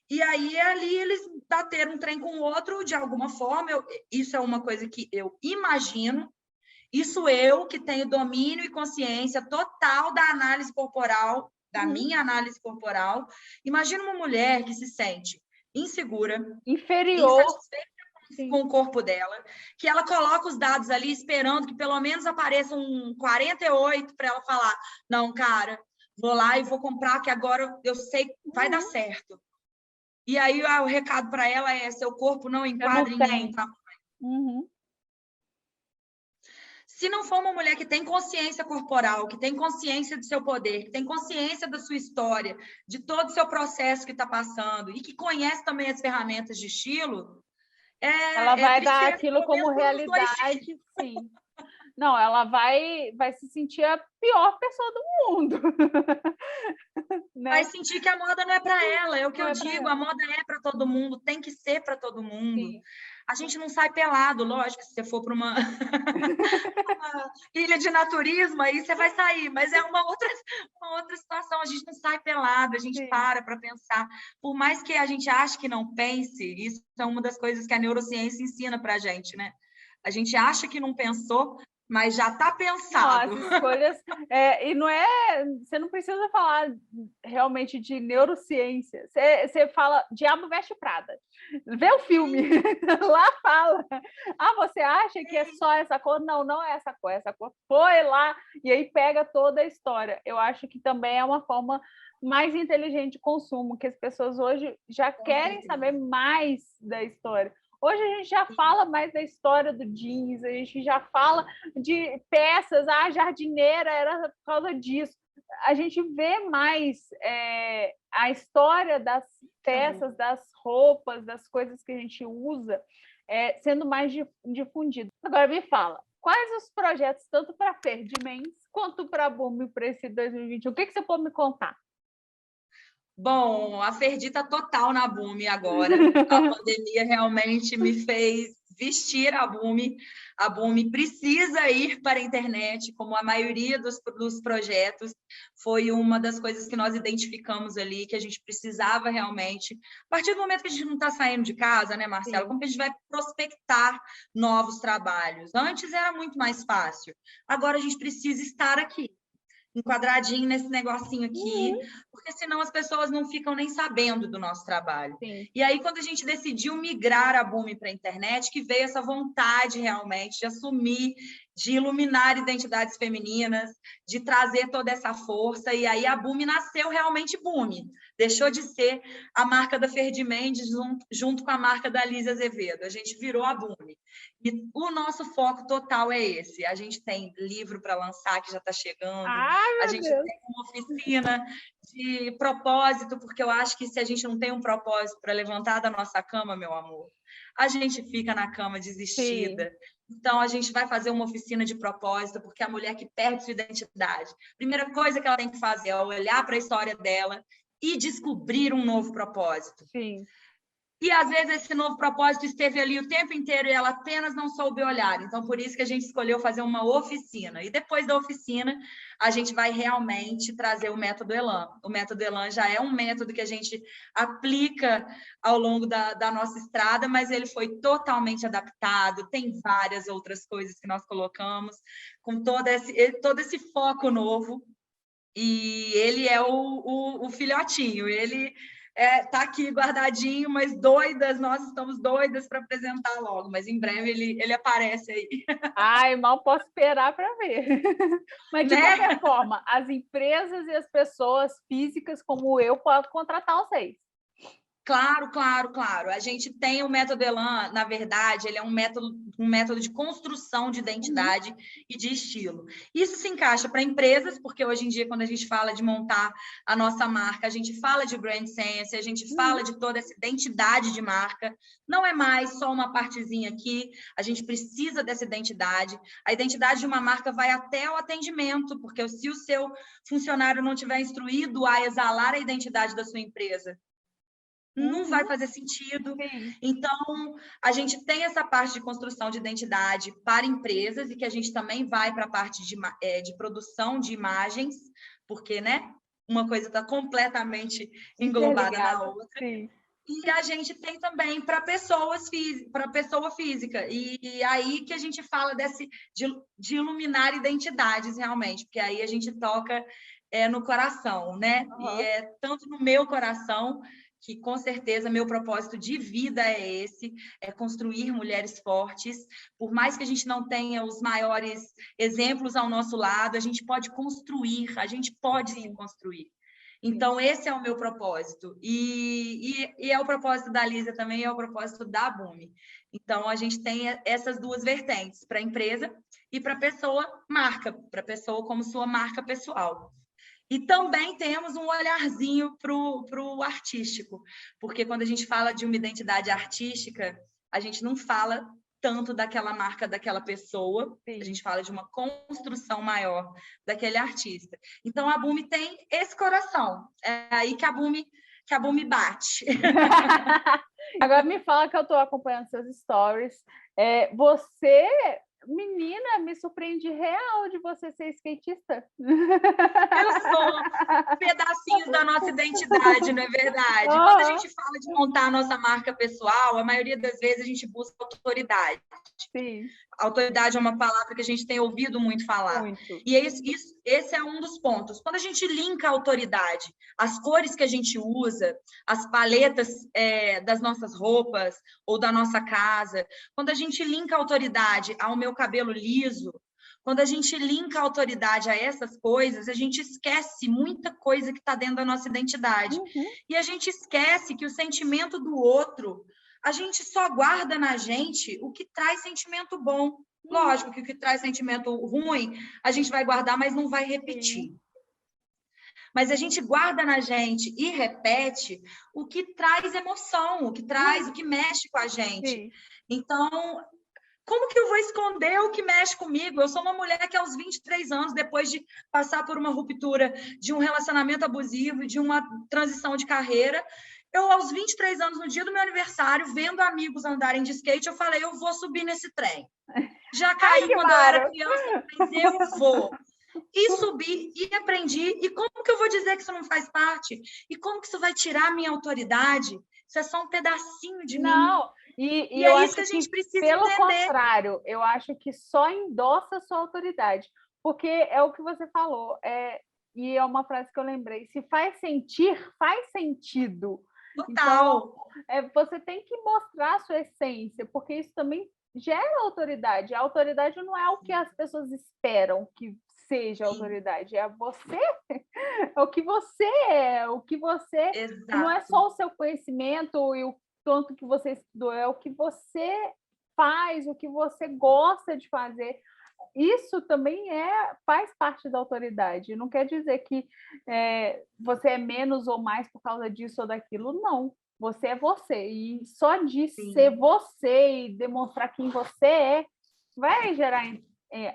E aí, ali, eles bateram um trem com o outro de alguma forma. Isso é uma coisa que eu imagino. Isso eu, que tenho domínio e consciência total da análise corporal, da minha análise corporal. Imagina uma mulher que se sente insegura, inferior, insatisfeita com o corpo dela, que ela coloca os dados ali esperando que pelo menos apareça um 48 para ela falar, não, cara, vou lá e vou comprar, que agora eu sei que vai dar certo. E aí o recado para ela é, seu corpo não enquadra em nenhum tamanho. Se não for uma mulher que tem consciência corporal, que tem consciência do seu poder, que tem consciência da sua história, de todo o seu processo que está passando e que conhece também as ferramentas de estilo, ela vai dar aquilo como realidade, sim. Não, ela vai se sentir a pior pessoa do mundo. Né? Vai sentir que a moda não é para ela, é o que eu digo, a moda é para todo mundo, tem que ser para todo mundo. Sim. A gente não sai pelado, lógico, se você for para uma ilha de naturismo, aí você vai sair, mas é uma outra situação, a gente não sai pelado, a gente Sim. para pensar. Por mais que a gente ache que não pense, isso é uma das coisas que a neurociência ensina para a gente, né? A gente acha que não pensou, mas já está pensado. Não, as escolhas... e não é... Você não precisa falar realmente de neurociência. Você fala Diabo Veste Prada. Vê o filme. Lá fala. Ah, você acha que é só essa cor? Não, não é essa cor. Essa cor foi lá e aí pega toda a história. Eu acho que também é uma forma mais inteligente de consumo, que as pessoas hoje já querem saber mais da história. Hoje a gente já fala mais da história do jeans, a gente já fala de peças, a jardineira era por causa disso. A gente vê mais a história das peças, das roupas, das coisas que a gente usa, sendo mais difundido. Agora me fala, quais os projetos, tanto para Fer de Mendes quanto para a Boom para esse 2021? O que você pode me contar? Bom, a Ferdita total na Boom agora. A pandemia realmente me fez vestir a Boom. A Boom precisa ir para a internet, como a maioria dos projetos. Foi uma das coisas que nós identificamos ali, que a gente precisava realmente. A partir do momento que a gente não está saindo de casa, né, Marcelo? Sim. Como que a gente vai prospectar novos trabalhos? Antes era muito mais fácil. Agora a gente precisa estar aqui, enquadradinho nesse negocinho aqui, porque senão as pessoas não ficam nem sabendo do nosso trabalho. Sim. E aí, quando a gente decidiu migrar a Boom para a internet, que veio essa vontade realmente de assumir, de iluminar identidades femininas, de trazer toda essa força, e aí a Boom nasceu realmente Boom. Deixou de ser a marca da Fer de Mendes junto com a marca da Lígia Azevedo. A gente virou a Boom. E o nosso foco total é esse. A gente tem livro para lançar, que já está chegando. A gente tem uma oficina de propósito, porque eu acho que se a gente não tem um propósito para levantar da nossa cama, meu amor, a gente fica na cama desistida. Sim. Então, a gente vai fazer uma oficina de propósito, porque a mulher que perde sua identidade, a primeira coisa que ela tem que fazer é olhar para a história dela e descobrir um novo propósito. Sim. E, às vezes, esse novo propósito esteve ali o tempo inteiro e ela apenas não soube olhar. Então, por isso que a gente escolheu fazer uma oficina. E depois da oficina, a gente vai realmente trazer o método Elan. O método Elan já é um método que a gente aplica ao longo da nossa estrada, mas ele foi totalmente adaptado. Tem várias outras coisas que nós colocamos, com todo esse foco novo. E ele é o filhotinho, ele tá aqui guardadinho, mas doidas, nós estamos doidas para apresentar logo, mas em breve ele aparece aí. Ai, mal posso esperar para ver. Mas, de Né? qualquer forma, as empresas e as pessoas físicas como eu podem contratar vocês. Claro, claro, claro. A gente tem o método Elan, na verdade, ele é um método de construção de identidade e de estilo. Isso se encaixa para empresas, porque hoje em dia, quando a gente fala de montar a nossa marca, a gente fala de brand sense, a gente fala de toda essa identidade de marca. Não é mais só uma partezinha aqui, a gente precisa dessa identidade. A identidade de uma marca vai até o atendimento, porque se o seu funcionário não tiver instruído a exalar a identidade da sua empresa, não vai fazer sentido. Sim. Então, a gente tem essa parte de construção de identidade para empresas e que a gente também vai para a parte de produção de imagens, porque, né, uma coisa está completamente englobada na outra. Sim. E a gente tem também para pessoa física. E aí que a gente fala de iluminar identidades, realmente, porque aí a gente toca no coração, né? E é tanto no meu coração que, com certeza, meu propósito de vida é esse, é construir mulheres fortes. Por mais que a gente não tenha os maiores exemplos ao nosso lado, a gente pode construir, a gente pode se construir. Então, esse é o meu propósito. E é o propósito da Lisa também, é o propósito da Bumi. Então, a gente tem essas duas vertentes, para a empresa e para a pessoa marca, para a pessoa como sua marca pessoal. E também temos um olharzinho para o artístico, porque quando a gente fala de uma identidade artística, a gente não fala tanto daquela marca daquela pessoa, a gente fala de uma construção maior daquele artista. Então, a Bumi tem esse coração, é aí que a Bumi bate. Agora me fala que eu estou acompanhando seus stories. Você, menina, me surpreende real de você ser skatista. Eu sou um pedacinho da nossa identidade, não é verdade? Quando a gente fala de montar a nossa marca pessoal, a maioria das vezes a gente busca autoridade. Sim. Autoridade é uma palavra que a gente tem ouvido muito falar. Muito. E esse é um dos pontos. Quando a gente linka a autoridade, as cores que a gente usa, as paletas das nossas roupas ou da nossa casa, quando a gente linka a autoridade ao meu cabelo liso, quando a gente linka a autoridade a essas coisas, a gente esquece muita coisa que está dentro da nossa identidade. E a gente esquece que o sentimento do outro, a gente só guarda na gente o que traz sentimento bom. Lógico que o que traz sentimento ruim, a gente vai guardar, mas não vai repetir. Mas a gente guarda na gente e repete o que traz emoção, o que mexe com a gente. Então, como que eu vou esconder o que mexe comigo? Eu sou uma mulher que aos 23 anos, depois de passar por uma ruptura de um relacionamento abusivo, de uma transição de carreira, eu aos 23 anos, no dia do meu aniversário, vendo amigos andarem de skate, eu falei, eu vou subir nesse trem. Já caí quando eu era criança, mas eu vou. E subi, e aprendi. E como que eu vou dizer que isso não faz parte? E como que isso vai tirar a minha autoridade? Isso é só um pedacinho de mim. E é isso que a gente precisa pelo entender. Pelo contrário, eu acho que só endossa a sua autoridade. Porque é o que você falou. E é uma frase que eu lembrei. Se faz sentir, faz sentido. Total. Então, você tem que mostrar a sua essência, porque isso também gera autoridade. A autoridade não é o que as pessoas esperam que seja autoridade, é você, é o que você é, o que você... Exato. Não é só o seu conhecimento e o tanto que você estudou, é o que você faz, o que você gosta de fazer. Isso também faz parte da autoridade. Não quer dizer que você é menos ou mais por causa disso ou daquilo, não. Você é você. E só de ser você e demonstrar quem você vai gerar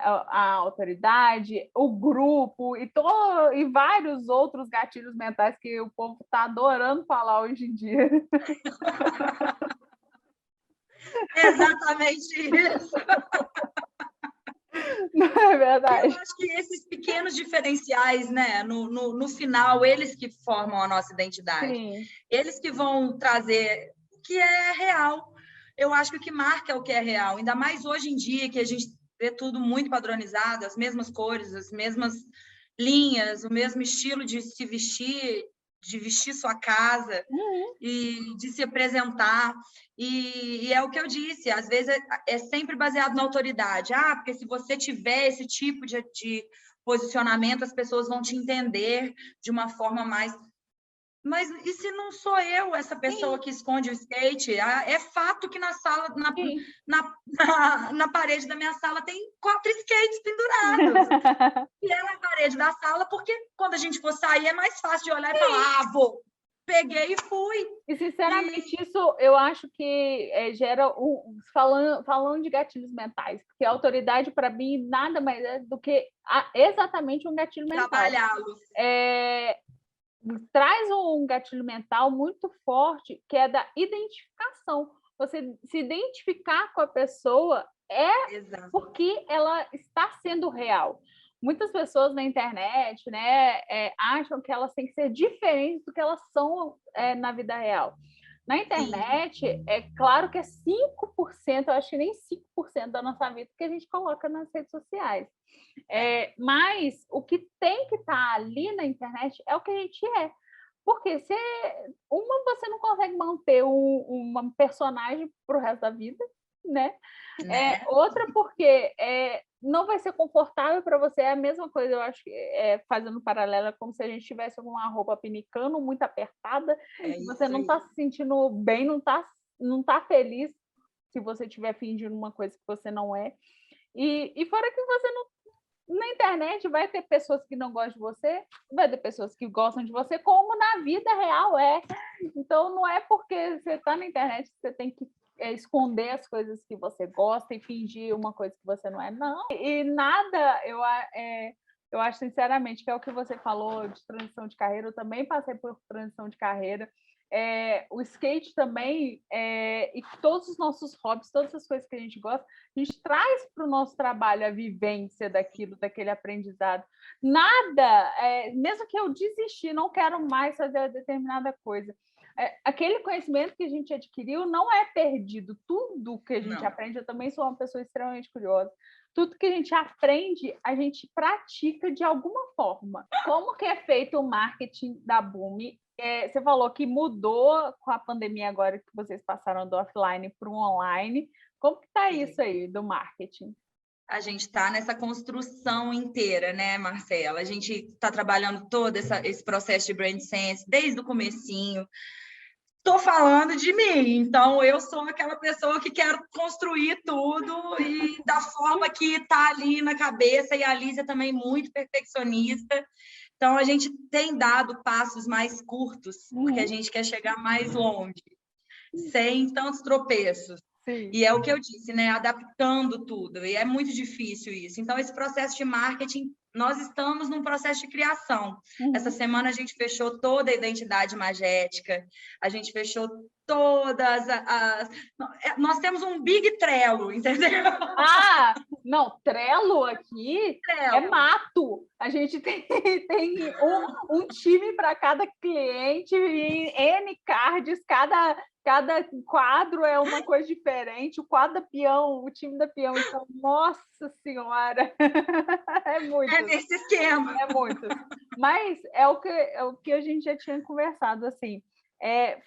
a autoridade, o grupo e vários outros gatilhos mentais que o povo está adorando falar hoje em dia. Exatamente isso. Não é verdade? Eu acho que esses pequenos diferenciais, né, no final, eles que formam a nossa identidade. Sim. Eles que vão trazer o que é real. Eu acho que o que marca é o que é real. Ainda mais hoje em dia, que a gente vê tudo muito padronizado, as mesmas cores, as mesmas linhas, o mesmo estilo de se vestir. de vestir sua casa e de se apresentar. E é o que eu disse, às vezes é sempre baseado na autoridade. Porque se você tiver esse tipo de posicionamento, as pessoas vão te entender de uma forma mais... Mas e se não sou eu essa pessoa que esconde o skate? É fato que na sala, na parede da minha sala tem 4 skates pendurados. E é na parede da sala, porque quando a gente for sair é mais fácil de olhar e falar, peguei e fui. E, sinceramente, isso eu acho que gera, falando de gatilhos mentais, porque a autoridade, para mim, nada mais é do que exatamente um gatilho mental. Trabalhá-los. Traz um gatilho mental muito forte, que é da identificação. Você se identificar com a pessoa Exato. porque ela está sendo real. Muitas pessoas na internet, né, acham que elas têm que ser diferentes do que elas são na vida real. Na internet, é claro que é 5%, eu acho que nem 5% da nossa vida que a gente coloca nas redes sociais. Mas o que tem que estar ali na internet é o que a gente é. Porque você não consegue manter uma personagem para o resto da vida, né? Outra porque não vai ser confortável para você, é a mesma coisa, eu acho, fazendo paralelo, como se a gente tivesse alguma roupa pinicando, muito apertada, e você não está se sentindo bem, não tá feliz se você estiver fingindo uma coisa que você não é. E fora que você não... Na internet vai ter pessoas que não gostam de você, vai ter pessoas que gostam de você, como na vida real é. Então, não é porque você está na internet que você tem que esconder as coisas que você gosta e fingir uma coisa que você não é. Não. E nada, eu acho sinceramente que é o que você falou de transição de carreira. Eu também passei por transição de carreira. O skate também, e todos os nossos hobbies, todas as coisas que a gente gosta, a gente traz para o nosso trabalho a vivência daquele aprendizado. Nada, mesmo que eu desisti, não quero mais fazer determinada coisa, aquele conhecimento que a gente adquiriu não é perdido. Tudo que a gente aprende, eu também sou uma pessoa extremamente curiosa, tudo que a gente aprende, a gente pratica de alguma forma. Como que é feito o marketing da Boom? Você falou que mudou com a pandemia agora que vocês passaram do offline para o online. Como que está isso aí do marketing? A gente está nessa construção inteira, né, Marcela? A gente está trabalhando todo esse processo de brand sense desde o comecinho. Estou falando de mim, então eu sou aquela pessoa que quero construir tudo e da forma que está ali na cabeça, e a Lísia também muito perfeccionista. Então, a gente tem dado passos mais curtos, porque a gente quer chegar mais longe, sem tantos tropeços. Sim. E é o que eu disse, né? Adaptando tudo. E é muito difícil isso. Então, esse processo de marketing, nós estamos num processo de criação. Essa semana a gente fechou toda a identidade magética, a gente fechou todas as... Nós temos um big Trello, entendeu? Não, Trello aqui é mato. A gente tem um time para cada cliente, N cards, cada quadro é uma coisa diferente. O quadro da peão, o time da peão, então, nossa senhora, é muito. É nesse esquema. É muito. Mas é o que a gente já tinha conversado, assim.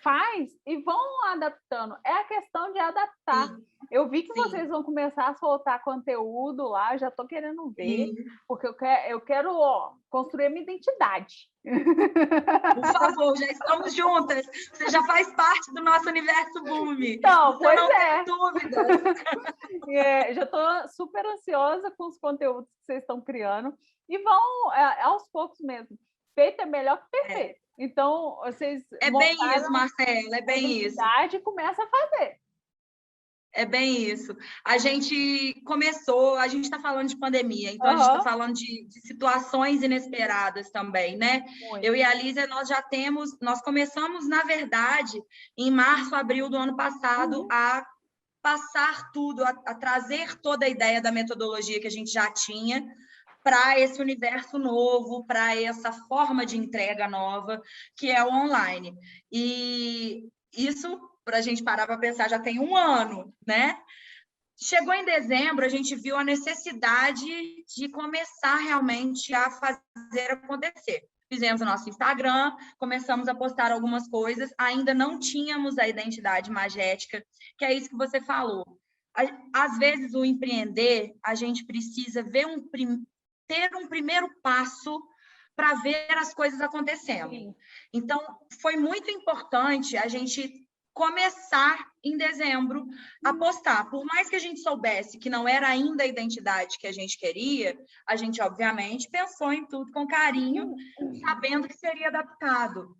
Faz e vão adaptando. É a questão de adaptar. Eu vi que vocês vão começar a soltar conteúdo lá, já estou querendo ver, porque eu quero construir a minha identidade. Por favor, já estamos juntas. Você já faz parte do nosso universo Boom. Então, pois não tem dúvidas. Já estou super ansiosa com os conteúdos que vocês estão criando. E vão, aos poucos mesmo. Feito é melhor que perfeito. Então, vocês... É bem isso, Marcela, é bem isso. E começa a fazer. É bem isso. A gente começou, a gente está falando de pandemia, então a gente está falando de situações inesperadas também, né? Muito. Eu e a Lísia, nós começamos, na verdade, em março, abril do ano passado, a passar tudo, a trazer toda a ideia da metodologia que a gente já tinha para esse universo novo, para essa forma de entrega nova, que é o online. E isso, para a gente parar para pensar, já tem 1 ano, né? Chegou em dezembro, a gente viu a necessidade de começar realmente a fazer acontecer. fizemos o nosso Instagram, começamos a postar algumas coisas, ainda não tínhamos a identidade magética, que é isso que você falou. Às vezes, o empreender, a gente precisa ter um primeiro passo para ver as coisas acontecendo. Sim. Então, foi muito importante a gente começar em dezembro a postar. Por mais que a gente soubesse que não era ainda a identidade que a gente queria, a gente, obviamente, pensou em tudo com carinho, sabendo que seria adaptado.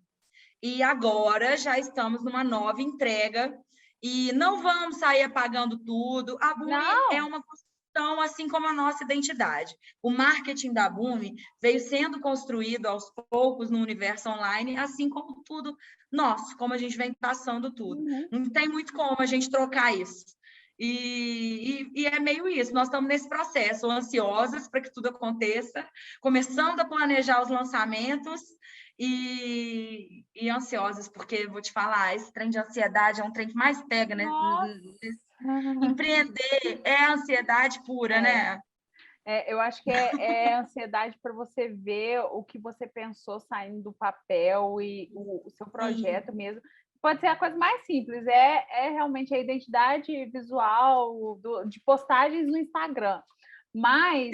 E agora já estamos numa nova entrega e não vamos sair apagando tudo. A Bumi é uma construção, assim como a nossa identidade. O marketing da Bumi veio sendo construído aos poucos no universo online, assim como tudo nosso, como a gente vem passando tudo. Não tem muito como a gente trocar isso. E é meio isso, nós estamos nesse processo, ansiosas para que tudo aconteça, começando a planejar os lançamentos e ansiosas, porque vou te falar, esse trem de ansiedade é um trem que mais pega, né? Empreender é ansiedade pura, né? Eu acho que é ansiedade para você ver o que você pensou saindo do papel e o seu projeto mesmo. Pode ser a coisa mais simples, é realmente a identidade visual de postagens no Instagram. Mas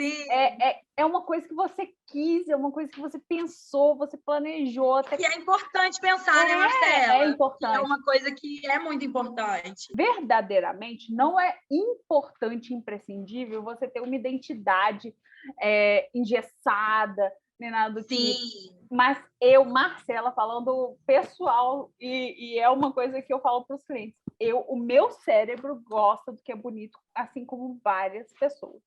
é uma coisa que você quis, é uma coisa que você pensou, você planejou. Até... E é importante pensar, né, Marcela? É importante. É uma coisa que é muito importante. Verdadeiramente, não é importante, imprescindível, você ter uma identidade engessada, nem nada do tipo. Mas eu, Marcela, falando pessoal, e é uma coisa que eu falo para os clientes, o meu cérebro gosta do que é bonito, assim como várias pessoas.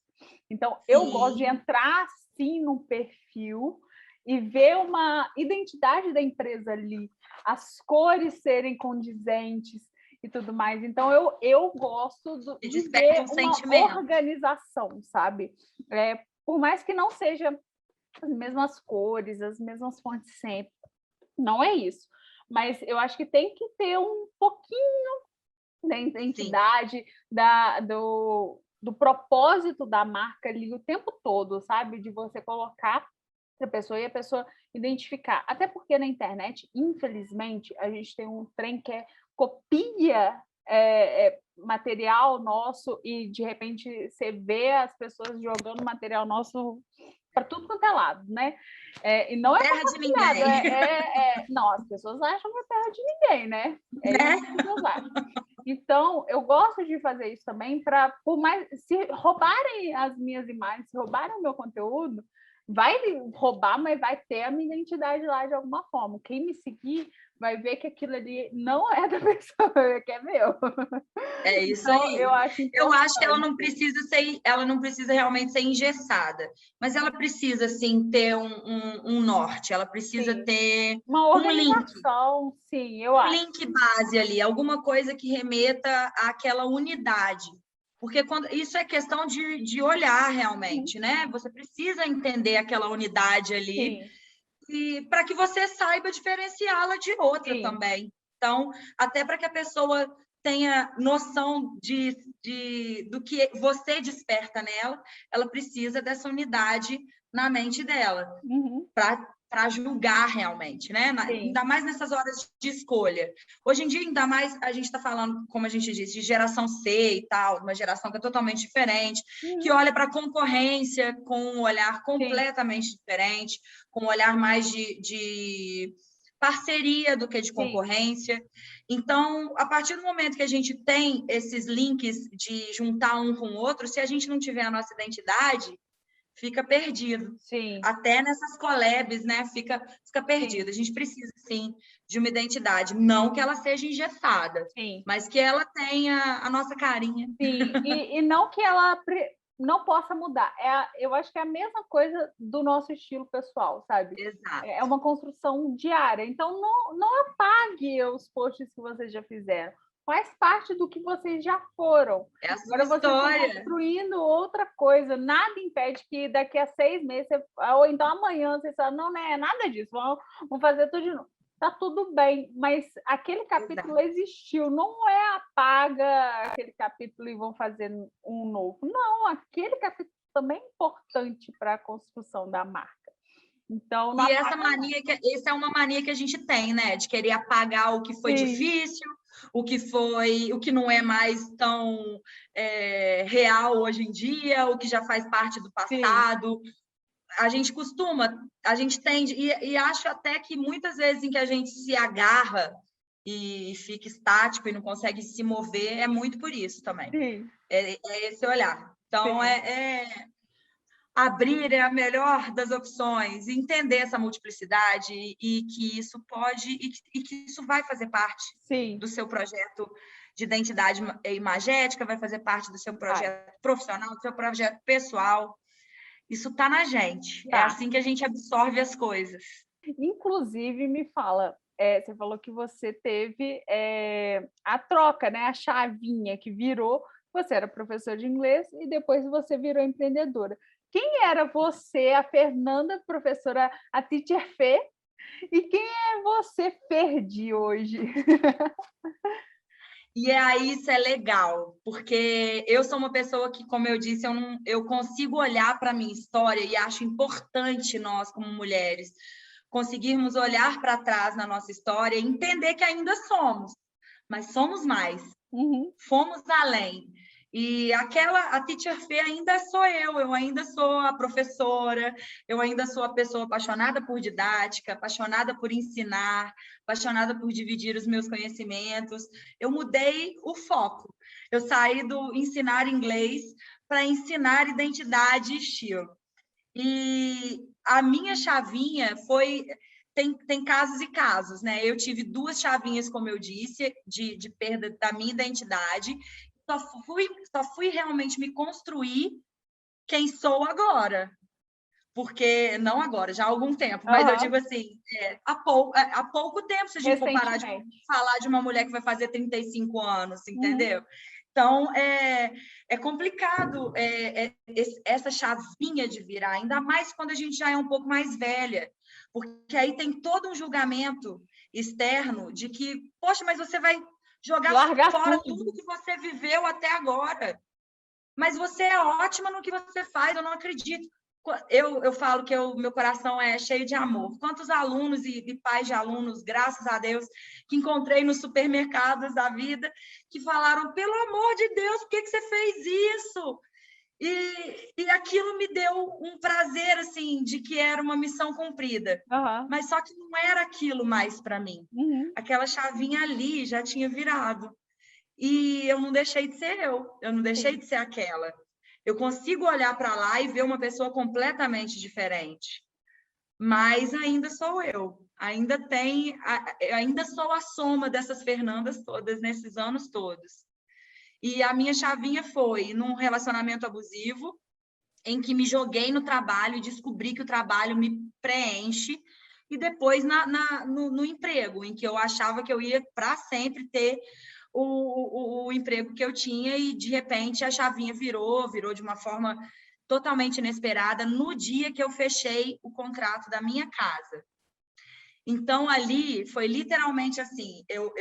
Então, eu gosto de entrar assim no perfil e ver uma identidade da empresa ali, as cores serem condizentes e tudo mais. Então, eu gosto de ver uma organização, sabe? Por mais que não seja as mesmas cores, as mesmas fontes sempre. Não é isso. Mas eu acho que tem que ter um pouquinho da identidade, do propósito da marca ali o tempo todo, sabe? De você colocar para a pessoa e a pessoa identificar. Até porque na internet, infelizmente, a gente tem um trem que copia material nosso e, de repente, você vê as pessoas jogando material nosso para tudo quanto é lado, né? E não é terra de ninguém. Não, as pessoas acham que é terra de ninguém, né? Isso que as pessoas acham. Então, eu gosto de fazer isso também para, por mais, se roubarem as minhas imagens, se roubarem o meu conteúdo, vai roubar, mas vai ter a minha identidade lá de alguma forma. Quem me seguir vai ver que aquilo ali não é da pessoa, que é meu. É isso então, aí. Eu acho que ela não precisa realmente ser engessada, mas ela precisa sim ter um norte, ela precisa ter uma organização, um link. Sim, eu acho. Link base ali, alguma coisa que remeta àquela unidade. Porque isso é questão de olhar realmente, né? Você precisa entender aquela unidade ali e para que você saiba diferenciá-la de outra também. Então, até para que a pessoa tenha noção do que você desperta nela, ela precisa dessa unidade na mente dela, para julgar realmente, né? Ainda mais nessas horas de escolha. Hoje em dia, ainda mais, a gente está falando, como a gente disse, de geração C e tal, uma geração que é totalmente diferente, que olha para a concorrência com um olhar completamente diferente, com um olhar mais de parceria do que de concorrência. Então, a partir do momento que a gente tem esses links de juntar um com o outro, se a gente não tiver a nossa identidade, fica perdido. Até nessas collabs, né? Fica perdido. A gente precisa, sim, de uma identidade. Não que ela seja engessada, mas que ela tenha a nossa carinha. Sim, e não que ela não possa mudar. Eu acho que é a mesma coisa do nosso estilo pessoal, sabe? Exato. É uma construção diária. Então, não apague os posts que vocês já fizeram. Faz parte do que vocês já foram. É a sua história. Vocês estão construindo outra coisa. Nada impede que daqui a 6 meses, ou então amanhã, vocês falam, não, é nada disso, vamos fazer tudo de novo. Tá tudo bem, mas aquele capítulo existiu, não é apaga aquele capítulo e vão fazer um novo. Não, aquele capítulo também é importante para a construção da marca. Então, não E essa apaga, não. essa é uma mania que a gente tem, né? De querer apagar o que foi Sim, difícil, o que não é mais tão real hoje em dia, o que já faz parte do sim, passado. A gente tende, e acho até que muitas vezes em que a gente se agarra e fica estático e não consegue se mover, é muito por isso também. sim, É esse olhar. Então, sim, abrir é a melhor das opções, entender essa multiplicidade e que isso pode e que isso vai fazer parte sim, do seu projeto de identidade imagética, vai fazer parte do seu vai, projeto profissional, do seu projeto pessoal. Isso está na gente. É tá. assim que a gente absorve as coisas. Inclusive, me fala, você falou que você teve a troca, né? A chavinha que virou. Você era professor de inglês e depois você virou empreendedora. Quem era você, a Fernanda, professora, a Teacher Fê, e quem é você, Ferdi, hoje? E aí isso é legal, porque eu sou uma pessoa que, como eu disse, eu consigo olhar para a minha história e acho importante nós, como mulheres, conseguirmos olhar para trás na nossa história e entender que ainda somos, mas somos mais, Uhum, fomos além. E a Teacher Fê ainda sou eu ainda sou a professora, eu ainda sou a pessoa apaixonada por didática, apaixonada por ensinar, apaixonada por dividir os meus conhecimentos. Eu mudei o foco. Eu saí do ensinar inglês para ensinar identidade e estilo. E a minha chavinha foi. Tem casos e casos, né? Eu tive 2 chavinhas, como eu disse, de perda da minha identidade. Só fui realmente me construir quem sou agora. Porque, não agora, já há algum tempo, mas eu uhum, digo assim, há pouco tempo, se a gente for parar de recentemente. falar de uma mulher que vai fazer 35 anos, Uhum, entendeu? Então, é complicado essa chavinha de virar, ainda mais quando a gente já é um pouco mais velha, porque aí tem todo um julgamento externo de que, poxa, mas você vai jogar largar fora tudo tudo. que você viveu até agora. Mas você é ótima no que você faz, eu não acredito. Eu falo que meu coração é cheio de amor. Quantos alunos e pais de alunos, graças a Deus, que encontrei nos supermercados da vida, que falaram, pelo amor de Deus, por que você fez isso? E aquilo me deu um prazer, assim, de que era uma missão cumprida. Uhum, Mas só que não era aquilo mais para mim. uhum, Aquela chavinha ali já tinha virado. E eu não deixei de ser eu não deixei sim, de ser aquela. Eu consigo olhar para lá e ver uma pessoa completamente diferente, mas ainda sou eu. Ainda sou a soma dessas Fernandas todas nesses anos todos. E a minha chavinha foi num relacionamento abusivo, em que me joguei no trabalho e descobri que o trabalho me preenche, e depois no emprego, em que eu achava que eu ia para sempre ter o emprego que eu tinha, e de repente a chavinha virou de uma forma totalmente inesperada no dia que eu fechei o contrato da minha casa. Então, ali foi literalmente assim: eu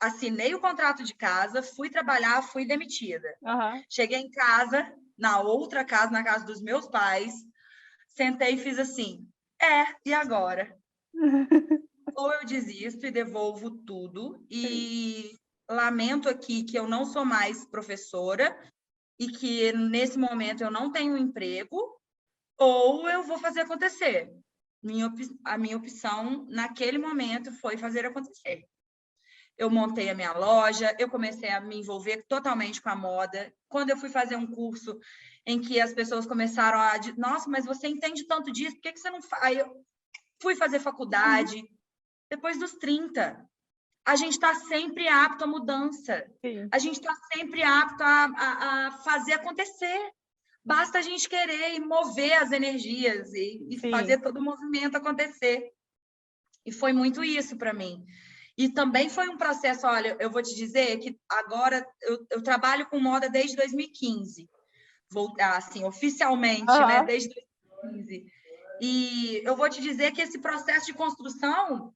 assinei o contrato de casa, fui trabalhar, fui demitida. uhum. Cheguei em casa, na outra casa, na casa dos meus pais, sentei e fiz assim: e agora? Ou eu desisto e devolvo tudo, Sim, e lamento aqui que eu não sou mais professora e que nesse momento eu não tenho emprego, ou eu vou fazer acontecer. A minha opção naquele momento foi fazer acontecer. Eu montei a minha loja, eu comecei a me envolver totalmente com a moda. Quando eu fui fazer um curso em que as pessoas começaram a dizer, nossa, mas você entende tanto disso, por que você não faz? Aí eu fui fazer uhum, faculdade. Depois dos 30, a gente está sempre apto à mudança. sim, A gente está sempre apto a fazer acontecer. Basta a gente querer e mover as energias e sim. fazer todo o movimento acontecer. E foi muito isso para mim. E também foi um processo, olha, eu vou te dizer que agora eu trabalho com moda desde 2015. Vou, assim, oficialmente, né, Uhum. desde 2015. E eu vou te dizer que esse processo de construção,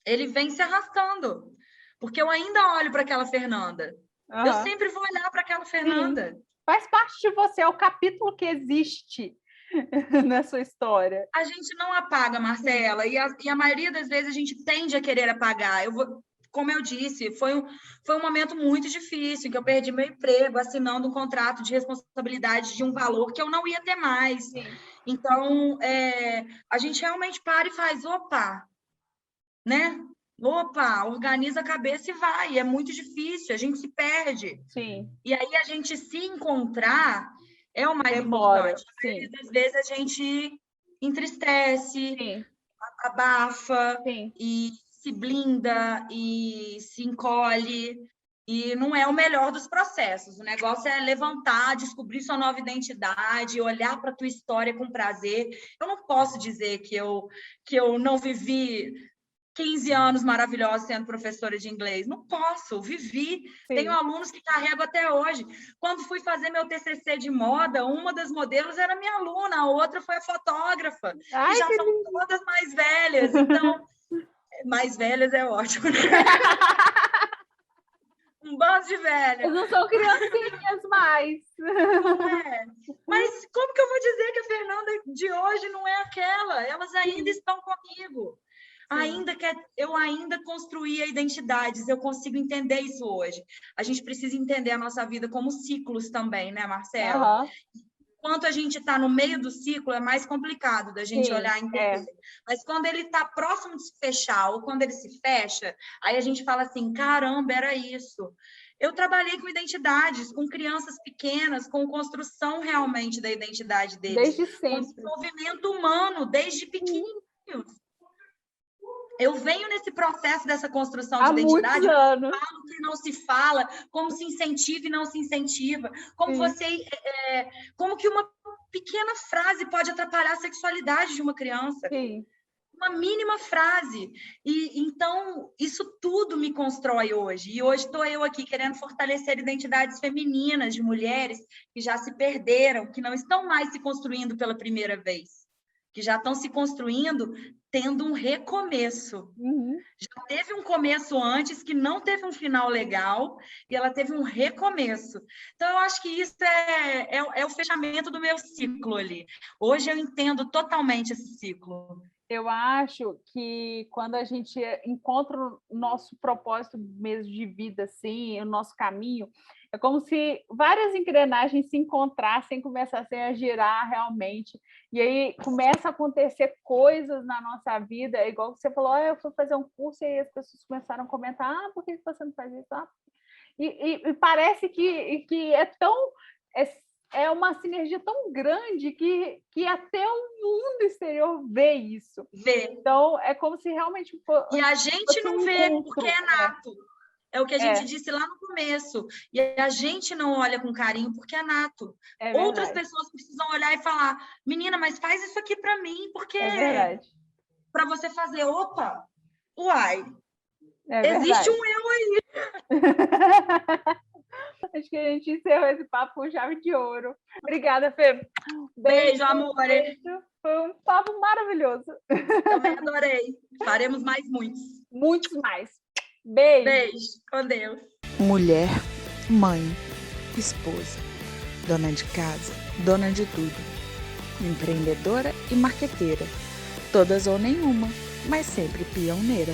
ele vem se arrastando. Porque eu ainda olho para aquela Fernanda. Eu Aham, sempre vou olhar para aquela sim. Fernanda. Faz parte de você, é o capítulo que existe. na sua história? A gente não apaga, Marcela, e a maioria das vezes a gente tende a querer apagar. Como eu disse, foi um momento muito difícil, que eu perdi meu emprego assinando um contrato de responsabilidade de um valor que eu não ia ter mais. Sim. Então, a gente realmente para e faz, opa, né? Opa, organiza a cabeça e vai. É muito difícil, a gente se perde. Sim. E aí a gente se encontrar é o mais Demora, importante. sim. Às vezes a gente entristece, Sim. abafa Sim. e se blinda e se encolhe. E não é o melhor dos processos. O negócio é levantar, descobrir sua nova identidade, olhar para a tua história com prazer. Eu não posso dizer que eu não vivi 15 anos maravilhosos sendo professora de inglês. Não posso, vivi. Sim. Tenho alunos que carrego até hoje. Quando fui fazer meu TCC de moda, uma das modelos era minha aluna, a outra foi a fotógrafa. Ai, e já são lindo. todas mais velhas. Então, mais velhas é ótimo. Um bando de velhas. Eles não são criancinhas mais. Não é. Mas como que eu vou dizer que a Fernanda de hoje não é aquela? Elas ainda estão comigo. Eu ainda construí identidades, eu consigo entender isso hoje. A gente precisa entender a nossa vida como ciclos também, né, Marcela? Uhum. Enquanto a gente está no meio do ciclo, é mais complicado da gente olhar e entender. Mas quando ele está próximo de se fechar, ou quando ele se fecha, aí a gente fala assim, caramba, era isso. Eu trabalhei com identidades, com crianças pequenas, com construção realmente da identidade deles. Desde sempre. Com desenvolvimento humano, desde pequenininhos. Eu venho nesse processo dessa construção de identidade, muitos anos. Falo que não se fala, como se incentiva e não se incentiva, como como que uma pequena frase pode atrapalhar a sexualidade de uma criança. Sim. Uma mínima frase. E então, isso tudo me constrói hoje. E hoje estou eu aqui querendo fortalecer identidades femininas de mulheres que já se perderam, que não estão mais se construindo pela primeira vez, que já estão se construindo tendo um recomeço. Uhum. Já teve um começo antes que não teve um final legal e ela teve um recomeço. Então, eu acho que isso é o fechamento do meu ciclo ali. Hoje eu entendo totalmente esse ciclo. Eu acho que quando a gente encontra o nosso propósito mesmo de vida, assim, o nosso caminho, é como se várias engrenagens se encontrassem, começassem a girar realmente, e aí começa a acontecer coisas na nossa vida, igual você falou, eu fui fazer um curso e aí as pessoas começaram a comentar, por que você não faz isso? E parece que é tão... É uma sinergia tão grande que até o mundo exterior vê isso. Então, é como se realmente... E a gente não vê, porque é nato. É o que a gente disse lá no começo. E a gente não olha com carinho, porque é nato. Outras pessoas precisam olhar e falar, menina, mas faz isso aqui para mim, porque para você fazer, opa, uai, existe um eu aí. Acho que a gente encerrou esse papo com chave de ouro. Obrigada, Fê. Beijo, amor. Beijo. Foi um papo maravilhoso. Também adorei. Faremos mais muitos. Muitos mais. Beijo. Beijo. Com Deus. Mulher, mãe, esposa, dona de casa, dona de tudo. Empreendedora e marqueteira. Todas ou nenhuma, mas sempre pioneira.